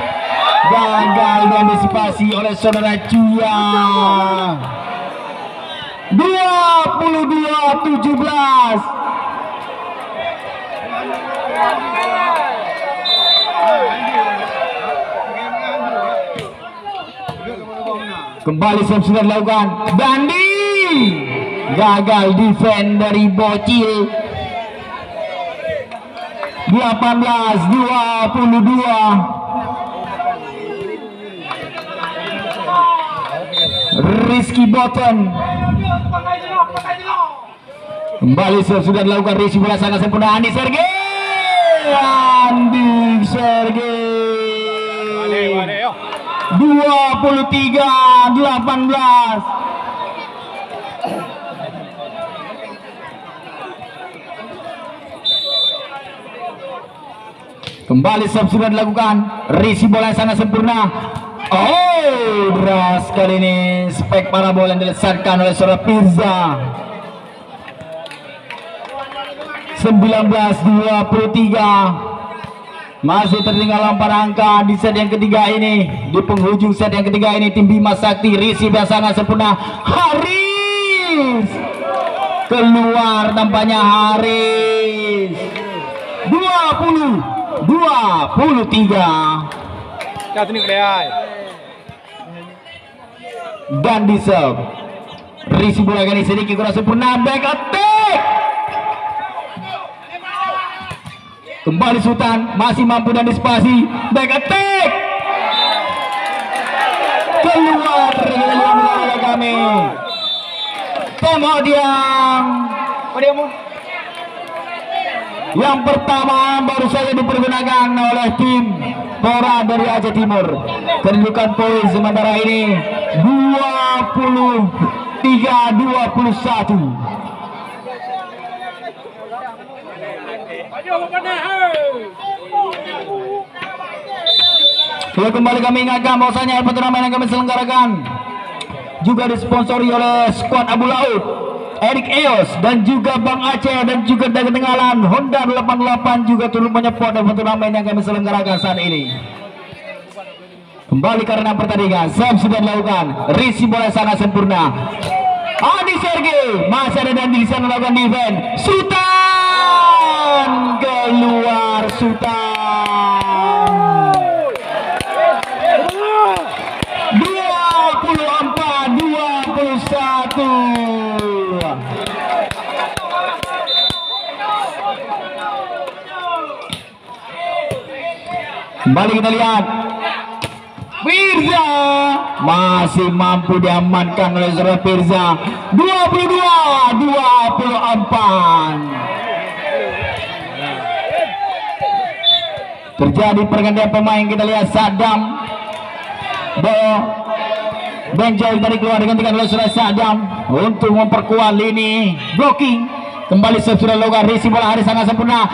Gagal diantisipasi oleh saudara Cuya. 22-17. Kembali sudah dilakukan. Dandi gagal defend dari bocil. 18-22. Rizky Boten. Kembali sudah dilakukan risi bola sangat sempurna. Andi Sergei 23-18. Kembali sudah dilakukan risi bola yang sangat sempurna. Oh, deras kali ini spek parabola yang dilesatkan oleh saudara Pirza. 19-23. Masih tertinggal 4 angka di set yang ketiga ini. Di penghujung set yang ketiga ini tim Bima Sakti risi yang sangat sempurna. Haris keluar tampaknya Haris. 20-23. Dan di serve risi bola kali sedikit kurang sempurna. Back attack. Kembali Sultan masih mampu dan dispasi. Back attack. Keluar dari kami. Kemudian yang pertama baru saja dipergunakan oleh tim Pora dari Aceh Timur. Kedudukan poin sementara ini 23-21. Lalu kembali kami ingatkan bahwasanya turnamen yang kami selenggarakan juga disponsori oleh skuad Abu Laut, Erik Eos dan juga Bang Aceh dan juga Dagang Tenggalan, Honda 88 juga turut menyupport turnamen yang kami selenggarakan saat ini. Kembali karena pertandingan sudah dilakukan risi bola sangat sempurna. Adi Sergei masih ada dan di sana melakukan defense. Sultan keluar Sultan. 24-21. Kembali kita lihat Pirza masih mampu diamankan oleh saudara Pirza. 22-24. Terjadi pergantian pemain. Kita lihat Sadam Benjol dari keluar digantikan oleh saudara Sadam untuk memperkuat lini blocking. Kembali sudah dilakukan risi bola Haris sangat sempurna.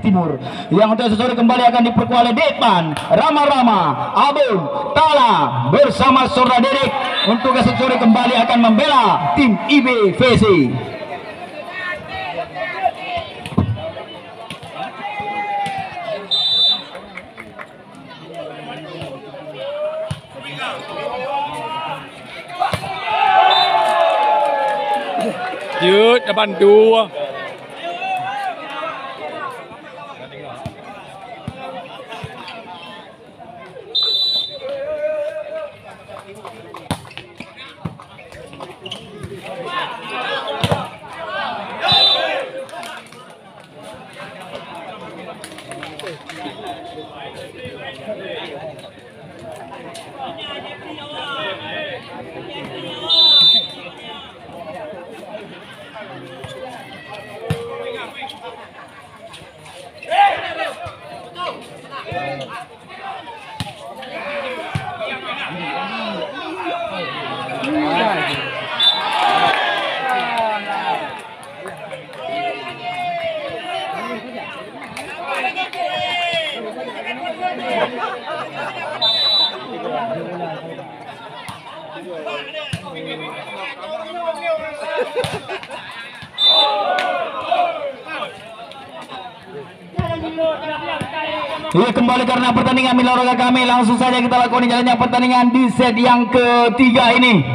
Timur yang untuk sore kembali akan diperkuat oleh Depan Rama Abung Tala bersama saudara Derek untuk sore kembali akan membela tim IBVC. Yuk, depan dua. Ya, kembali karena pertandingan Mila Olahraga kami langsung saja kita lakukan jalannya pertandingan di set yang ketiga ini.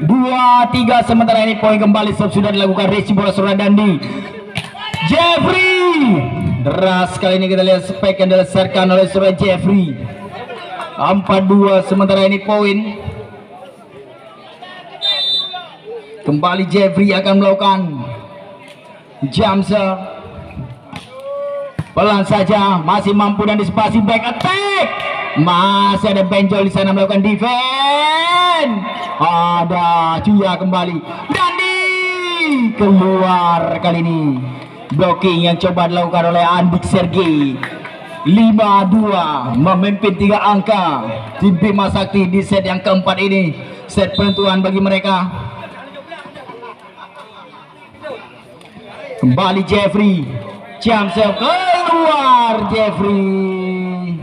2-3 sementara ini poin kembali sudah dilakukan resi bola saudara Dandi. Jeffrey deras kali ini kita lihat spek yang dilesarkan oleh saudara Jeffrey. 4-2 sementara ini poin. Kembali Jeffrey akan melakukan jump serve. pelan saja, masih mampu dan disipasi back attack. Masih ada Benjol di sana melakukan defense. Ada Cuya kembali. Dandi keluar kali ini. Blocking yang coba dilakukan oleh Andik Sergei. 5-2 memimpin 3 angka. Tim Bima Sakti di set yang keempat ini. Set penentuan bagi mereka. Kembali Jeffrey. Jam serve keluar Jeffrey.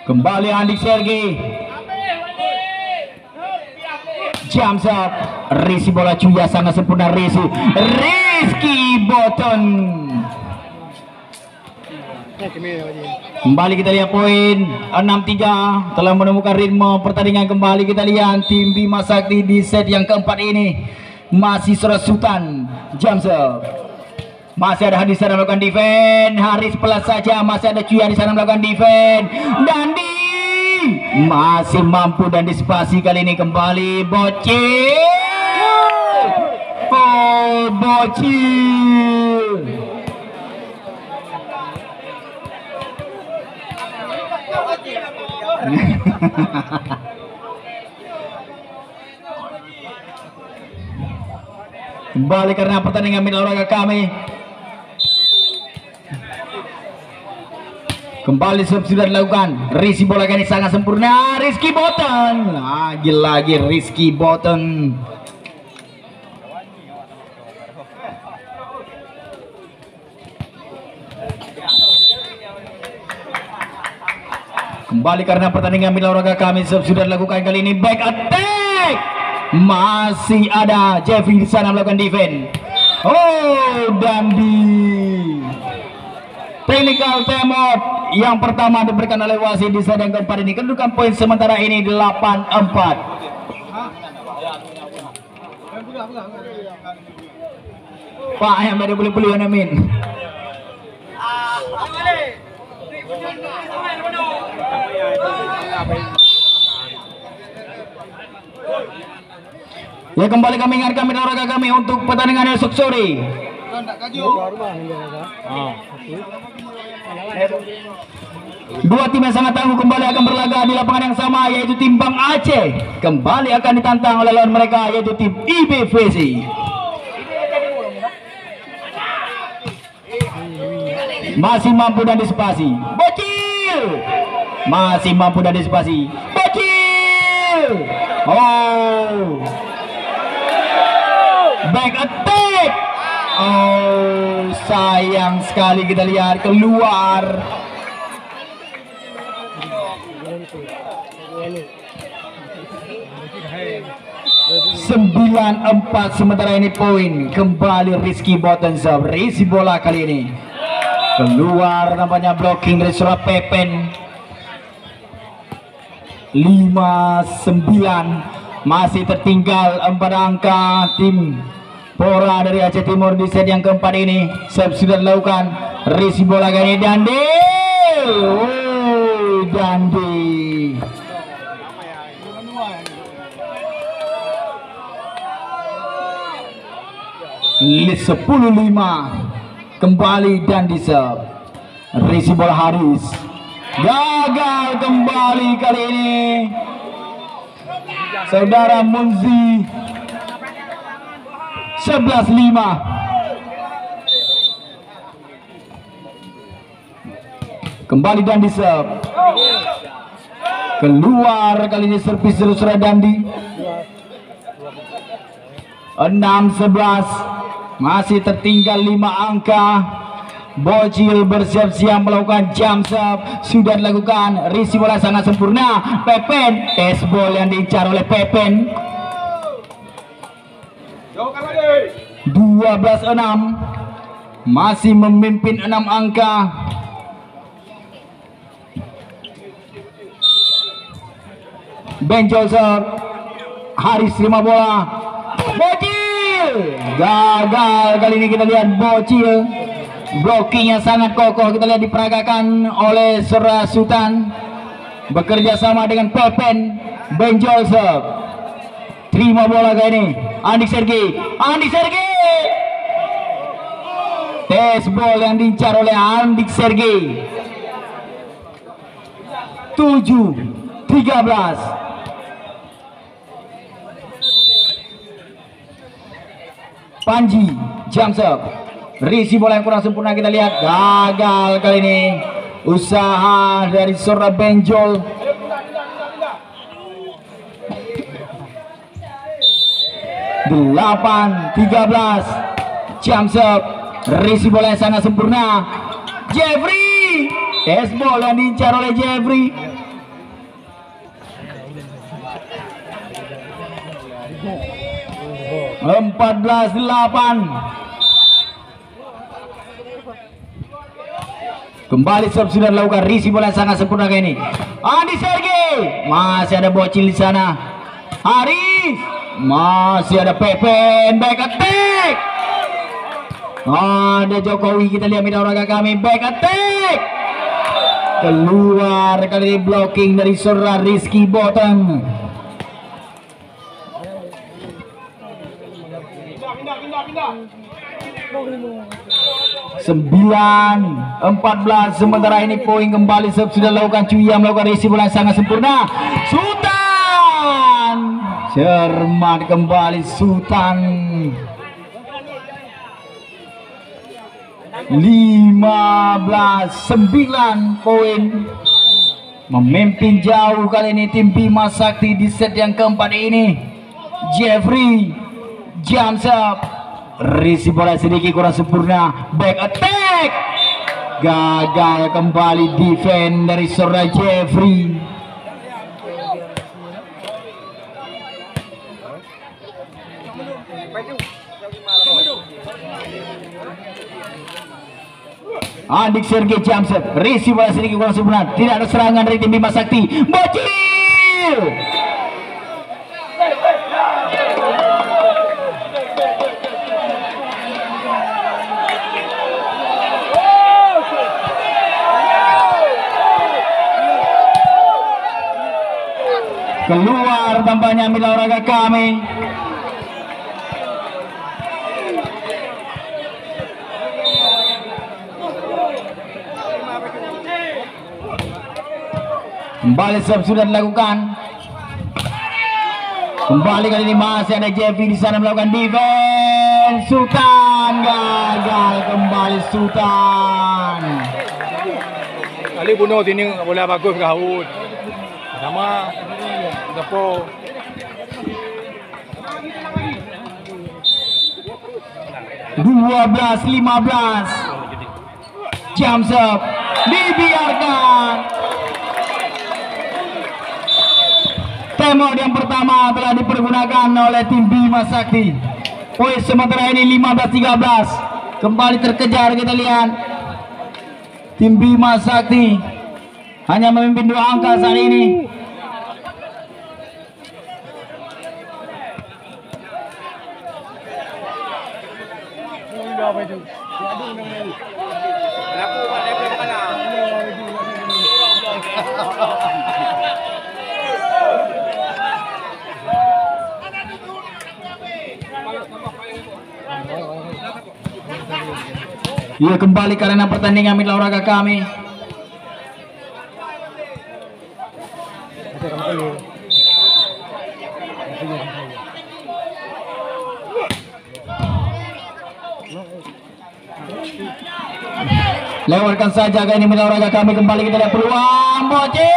Kembali Andik Sergei. Jam serve. Risi bola Cuya sangat sempurna. Rizky Botton. Kembali kita lihat poin 6-3. Telah menemukan ritme pertandingan kembali. Kita lihat tim Bima Sakti di set yang keempat ini masih seresutan. Jam serve. Masih ada Hadis sana melakukan defense. Haris pelan saja. Masih ada Cuya di sana melakukan defense. Dandi masih mampu dan disipasi kali ini. Kembali Bocil. Oh Bocil. Kembali karena pertandingan mitra olahraga kami. Kembali sudah dilakukan. Risi bola kali sangat sempurna. Rizky Botton. Lagi-lagi Rizky Botton. Kembali karena pertandingan mitra olahraga kami sudah dilakukan kali ini. Back attack. Masih ada Jeffrey di sana melakukan defense. Oh Dandi. Technical timeout yang pertama diberikan oleh wasit di set yang keempat ini. Kedudukan poin sementara ini 8-4. Pak yang ada boleh-boleh Amin. Ya kembali kami ingatkan mitra olahraga kami untuk pertandingan esok sore. Dua tim yang sangat tangguh kembali akan berlaga di lapangan yang sama, yaitu tim Bang Aceh kembali akan ditantang oleh lawan mereka, yaitu tim IBVC. Masih mampu dan disipasi Bocil. Masih mampu dan disipasi Bocil. Oh back attack. Oh sayang sekali kita lihat keluar. Sembilan 4 sementara ini poin. Kembali Rizky Botton serve. Risi bola kali ini keluar, nampaknya blocking dari Surah Pepen. 5-9 masih tertinggal 4 angka tim Pora dari Aceh Timur di set yang keempat ini. Serve sudah dilakukan. Risi bola kali ini Dandi. Oh Dandi. List 10-5 kembali Dandi serve. Risi bola Haris gagal kembali kali ini saudara Munzi. 11-5. Kembali Dandi serve. Keluar kali ini servis dari Surah Dandi. 6-11 masih tertinggal 5 angka. Bocil bersiap-siap melakukan jump serve. Sudah dilakukan. Risi bola sangat sempurna. Pepen, test ball yang diincar oleh Pepen. 12-6 masih memimpin 6 angka. Benjol serve. Haris terima bola. Bocil gagal kali ini. Kita lihat Bocil blockingnya sangat kokoh. Kita lihat diperagakan oleh Surah Sultan bekerja sama dengan Pepen. Benjol serve. Terima bola kali ini. Andik Sergei. Tes ball yang diincar oleh Andik Sergei. 7-13. Panji jump serve. Risi bola yang kurang sempurna, kita lihat gagal kali ini. Usaha dari Sora Benjol. 8-13. Jump serve. Risi bola yang sangat sempurna. Jeffrey. Tes ball yang diincar oleh Jeffrey. 14-8. Kembali serve sudah dilakukan. Risi bola yang sangat sempurna kali ini. Andi Sergei. Masih ada bocil di sana. Haris. Masih ada Pepen. Back attack. Ada Jokowi, kita lihat mitra olahraga kami. Back attack. Keluar kali ini, blocking dari Sora Rizky Boteng. Sembilan 14. Sementara ini poin kembali serve sudah dilakukan. Cuya melakukan risi bola yang sangat sempurna. Sultan cermat kembali Sultan. 15-9 poin. Memimpin jauh kali ini tim Bima Sakti di set yang keempat ini. Jeffrey jump serve. Risi bola sedikit kurang sempurna. Back attack. Gagal kembali defend dari Sora Jeffrey. Andik Sergei jump serve. Risi bola sedikit kurang sempurna. Tidak ada serangan dari tim Bima Sakti. Bocil. Keluar tampaknya mitra olahraga kami. Kembali serve sudah dilakukan. Kembali kali ini masih ada Jeffy di sana melakukan defense. Sultan gagal kembali Sultan. Kali bunuh sini bola bagus ke Haud. Sama Gapo. 12-15. Jump serve dibiarkan. Temor yang pertama telah dipergunakan oleh tim Bima Sakti. Poin sementara ini 15-13. Kembali terkejar, kita lihat. Tim Bima Sakti hanya memimpin 2 angka saat ini. Ya, kembali karena pertandingan mitra olahraga kami. Lewatkan saja kali ini mitra olahraga kami. Kembali kita lihat peluang Bocil.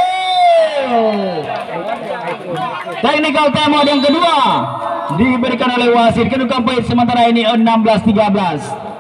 Technical timeout yang kedua diberikan oleh wasit. Kedudukan poin sementara ini 16-13.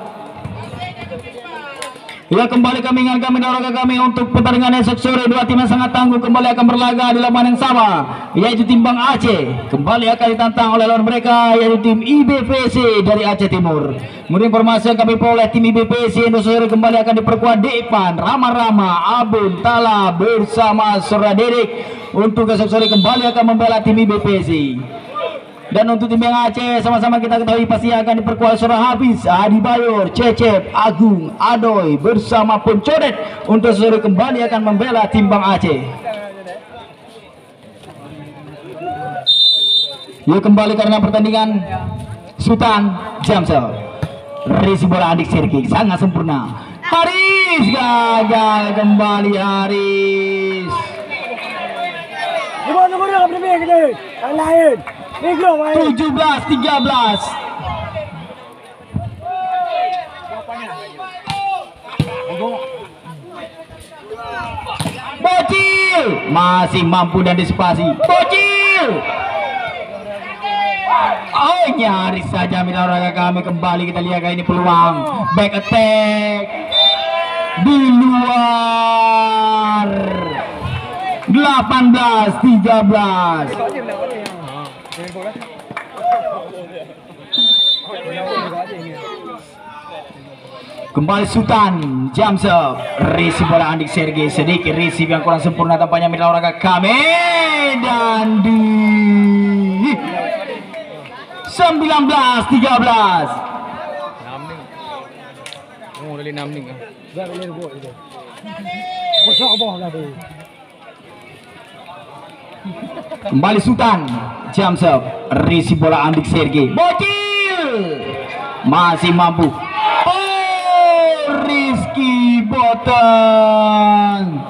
Ya, kembali kami ingatkan mitra olahraga kami untuk pertandingan esok sore. 2 tim yang sangat tangguh kembali akan berlaga di lapangan yang sama, yaitu tim Bang Aceh kembali akan ditantang oleh lawan mereka, yaitu tim IBPC dari Aceh Timur. Kemudian informasi yang kami peroleh, tim IBPC esok sore kembali akan diperkuat Depan, Rama, Abun, Tala bersama Sora Dedek untuk esok sore kembali akan membela tim IBPC. Dan untuk tim yang Aceh sama-sama kita ketahui pasti akan diperkuat Sora Hafiz, Adi Bayor, Cecep, Agung, Adoy bersama Pencodet untuk sore kembali akan membela tim Bang Aceh. Yuk kembali karena pertandingan Sultan Jamsel. Resi bola Andik Sergei sangat sempurna. Haris gagal kembali Haris. Nomor berapa lebih gede? Yang lain. Minggu main. 17-13. Bocil masih mampu dan disipasi. Bocil. Oh, nyaris saja mitra olahraga kami. Kembali kita lihat kali ini peluang back attack di luar. 18-13. Kembali Sultan Jamsel. Resi bola Andik Sergei, sedikit resi yang kurang sempurna tampaknya mitra olahraga kami. Dan di 19-13. Oh, dari 6 nih. Kembali Sultan Jamsel. Resi bola Andik Sergei. Bocil masih mampu. Rizky Boten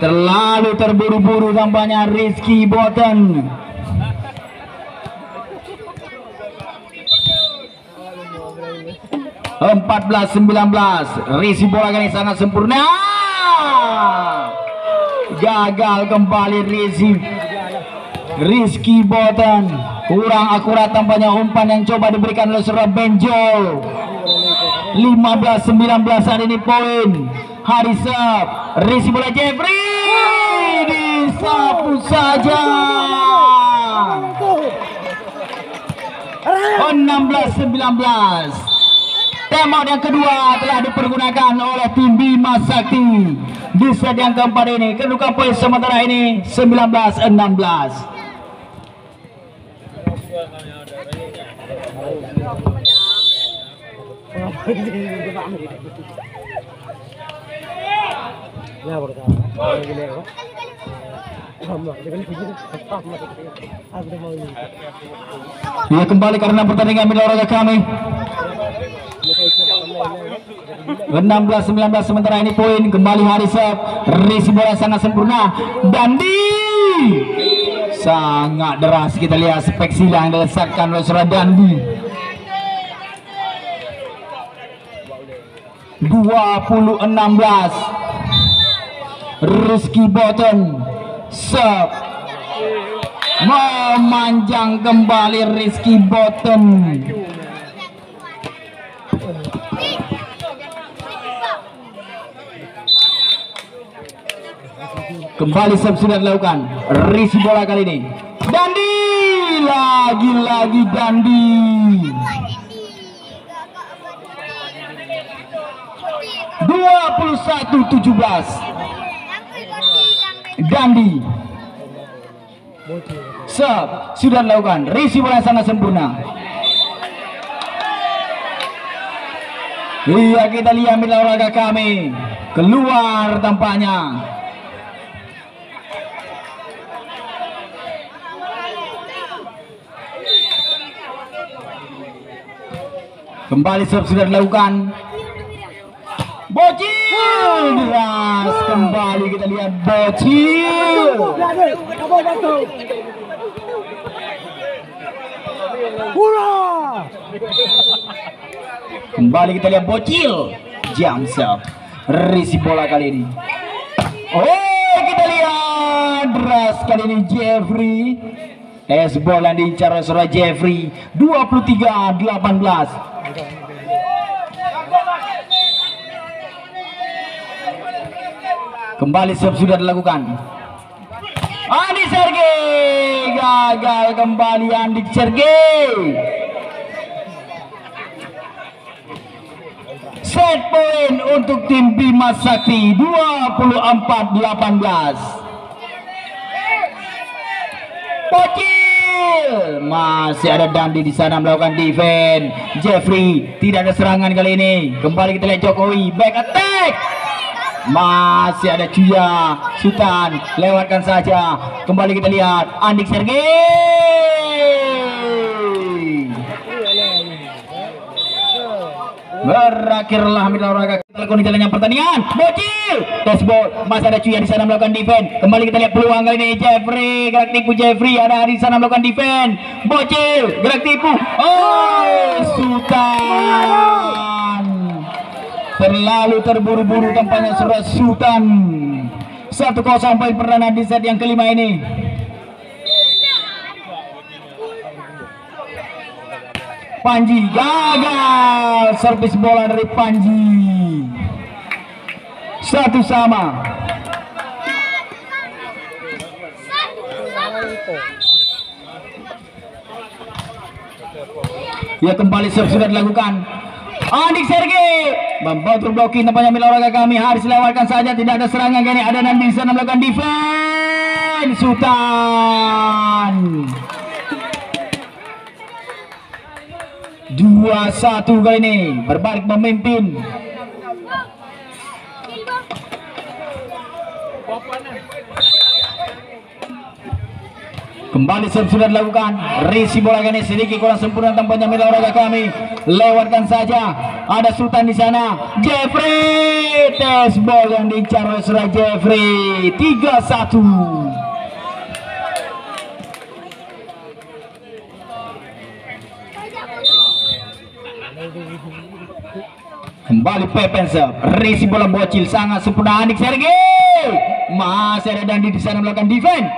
terlalu terburu-buru tampaknya Rizky Boten. Empat belas 19. Risi bola kali sangat sempurna. Gagal kembali Rizky Boten. Kurang akurat tampaknya umpan yang coba diberikan oleh seorang Benjol. 15-19 saat ini poin. Harisap. Risi bola Jeffrey disapu saja. 16-19. Timeout yang kedua telah dipergunakan oleh tim Bima Sakti di set yang keempat ini. Kedudukan poin sementara ini 19-16. Ya, kembali karena pertandingan mitra olahraga kami 16-19 sementara ini poin. Kembali Harisap. Risi bola sangat sempurna. Dandi sangat deras. Kita lihat spek sila yang dilesatkan oleh seorang Dandi. 20-16. Rizky Boten serve. Memanjang kembali Rizky Boten. Kembali serve sudah dilakukan. Risi bola kali ini. Dandi lagi-lagi Dandi. (21-17) Dandi serve sudah dilakukan. Risi bola sangat sempurna. Iya, kita lihat mitra olahraga kami keluar tampaknya. Kembali serve sudah dilakukan. Bocil deras kembali, kita lihat Bocil. Kembali kita lihat Bocil. Jamsel. Risi bola kali ini. Oh, kita lihat deras kali ini Jeffrey. Bola yang diincar oleh seorang Jeffrey. 23-18. Kembali serve sudah dilakukan. Andik Sergei gagal kembali. Andik Sergei. Set point untuk tim Bima Sakti 24-18. Bocil masih ada Dandi di sana melakukan defense. Jeffrey tidak ada serangan kali ini. Kembali kita lihat Jokowi back attack. Masih ada Cuya. Sultan lewatkan saja. Kembali kita lihat Andik Sergei. Berakhirlah mitra olahraga kita lakukan jalannya pertandingan. Bocil, tes ball, masih ada Cuya di sana melakukan defense. Kembali kita lihat peluang kali ini Jeffrey, gerak tipu Jeffrey ada di sana melakukan defense. Bocil, gerak tipu. Oh, Sultan. Terlalu terburu-buru tampaknya surat Sultan. 1-0 poin perdana di set yang kelima ini. Panji gagal, servis bola dari Panji. 1-1. Ya kembali serve sudah dilakukan. Andik Sergei membawa terblocking tampaknya milik olahraga kami. Harus lewatkan saja, tidak ada serangan kali. Ada Nandi di sana melakukan defense. Sultan 2-1 kali ini berbalik memimpin. Kembali serve sudah dilakukan. Risi bola kali ini sedikit kurang sempurna tampaknya milik olahraga kami. Lewatkan saja. Ada Sultan di sana. Jeffrey, tes ball yang diincar oleh Surah Jeffrey. 3-1. Kembali Pepenser, risi bola Bocil sangat sempurna. Andik Sergei masih ada Dandi di sana melakukan defense.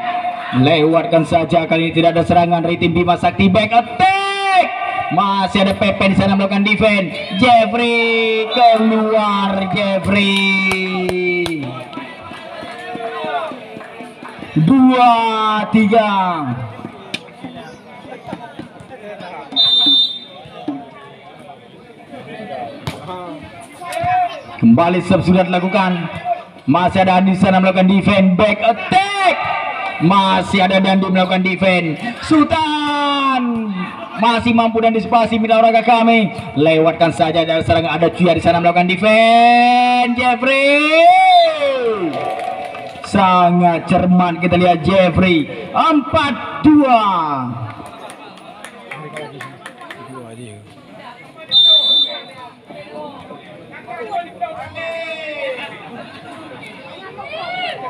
Lewatkan saja, kali ini tidak ada serangan dari tim Bima Sakti. Back attack, masih ada Pepe di sana melakukan defense. Jeffrey keluar, Jeffrey 2-3. Kembali serve sudah dilakukan. Masih ada Andi di sana melakukan defense. Back attack, masih ada Dandi melakukan defense. Sultan masih mampu dan disipasi mitra olahraga kami. Lewatkan saja dari serangan. Ada Cuya di sana melakukan defense. Jeffrey sangat cermat, kita lihat Jeffrey. 4-2.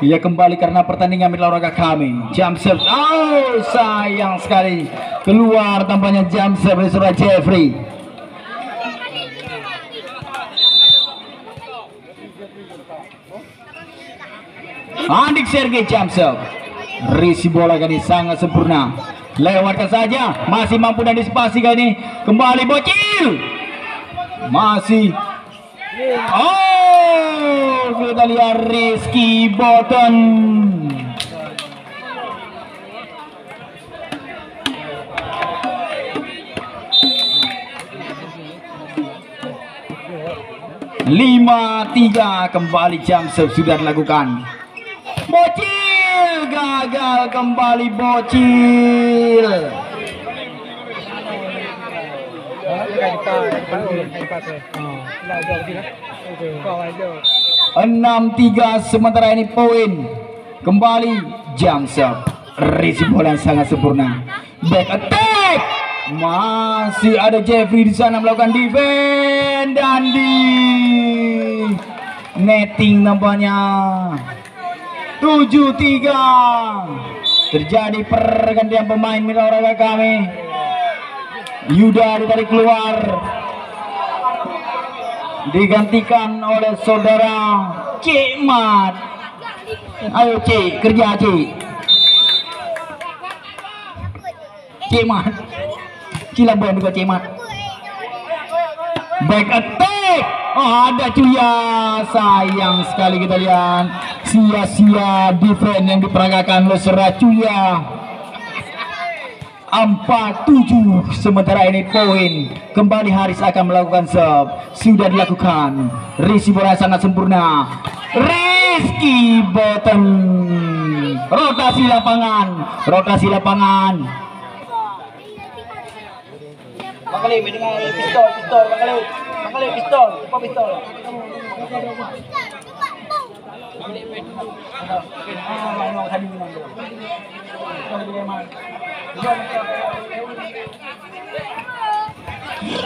Ia kembali karena pertandingan mitra olahraga kami. Jump serve, oh sayang sekali, keluar tampaknya jump serve dari Surah Jeffrey. Andik Sergei jump serve, risi bola kali ini sangat sempurna. Lewatkan saja, masih mampu dan disipasi kali ini. Kembali Bocil, masih. Oh, kita lihat Rizky Boton. Lima tiga, kembali jump serve sudah dilakukan. Bocil gagal, kembali Bocil. 6-3, sementara ini poin. Kembali jump serve, risi bola yang sangat sempurna. Back attack, masih ada Jeffrey di sana melakukan defense. Dandi netting nampaknya. 7-3, terjadi pergantian pemain mitra olahraga kami. Yuda ditarik keluar, digantikan oleh saudara Cik Mat. Ayo Cik, kerja Cik. Cik Mat, Cilabuan juga Cik Mat. Back attack, oh ada Cuya. Sayang sekali, kita lihat sia-sia defense yang diperagakan oleh saudara Cuya. 4-7, sementara ini poin. Kembali Haris akan melakukan serve. Sudah dilakukan, risi bola sangat sempurna. Rizky Boten, rotasi lapangan, rotasi lapangan. Makali dengan pistol, makali pistol, apa pistol?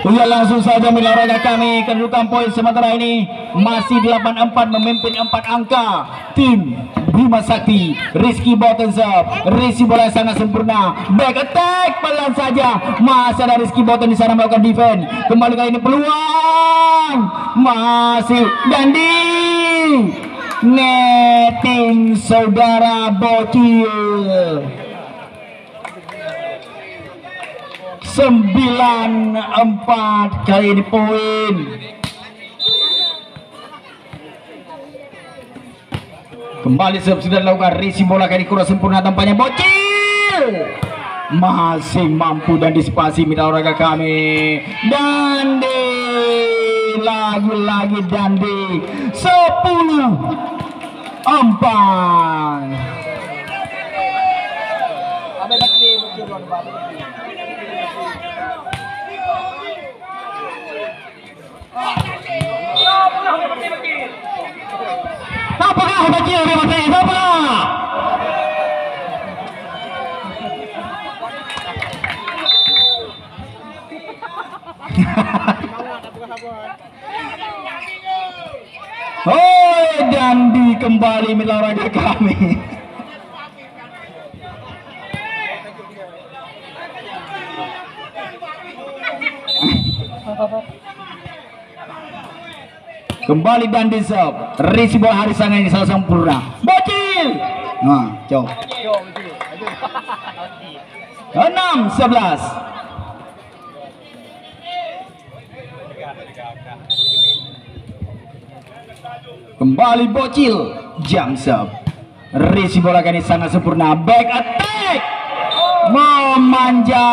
Ya langsung saja mila olahraga kami kedudukan poin sementara ini masih 8-4 memimpin 4 angka tim Bima Sakti. Rizky Botensop, Rizky bola yang sangat sempurna, back attack pelan saja, masih ada Rizky Boten di sana melakukan defense. Kembali kali ini peluang masih Dandi netting saudara Bocil. 9-4 kali ini poin. Kembali sudah dilakukan Risi bola kali kurang sempurna tampaknya Bocil masih mampu dan disipasi mitra olahraga kami. Dandi lagi-lagi Dandi 10-4. Apakah Bocil bermain? Apakah? Oh, Dandi kembali mitra olahraga kami. Kembali Dandi Sob, Risi bola hari sangat ini salah sempurna. Bocil. Nah, coba. 6-11. Kembali Bocil, jam Sob. Risi bola kali ini sangat sempurna, back attack memanjang.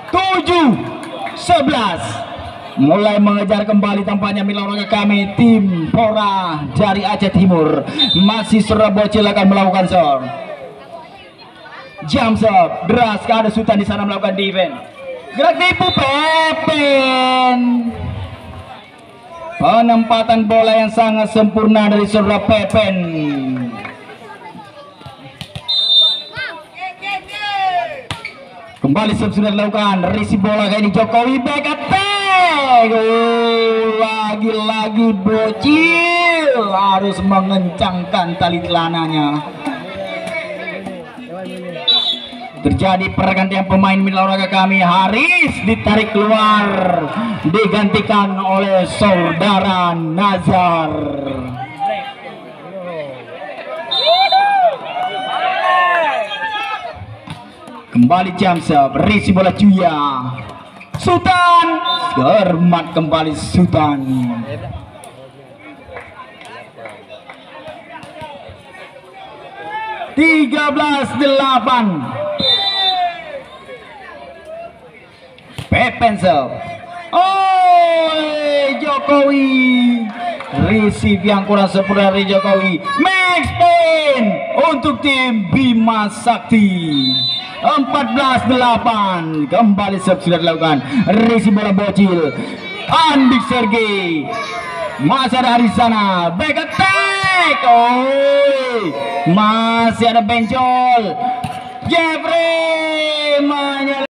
7-11. Mulai mengejar kembali tampaknya mila olahraga kami tim Pora dari Aceh Timur. Masih Surabaya Bocil akan melakukan serve. Jam serve deras ke ada Sultan di sana melakukan defense. Gerak tipu Pepen. Penempatan bola yang sangat sempurna dari Surabaya Pepen. Kembali sudah dilakukan Risi bola kali ini Jokowi back attack. Lagi-lagi Bocil harus mengencangkan tali telananya. Terjadi pergantian pemain mitra olahraga kami. Haris ditarik keluar digantikan oleh saudara Nazar. Kembali jam serve Risi bola Cuya. Sultan cermat kembali Sultan. Tiga belas 8. Pepen serve. Oh, Jokowi. Receive yang kurang sempurna dari Jokowi. Max point untuk tim Bima Sakti. 14-8. Kembali sudah dilakukan Risi bola Bocil. Andik Sergei masih ada di sana back attack. Oh, masih ada Bencol. Jeffrey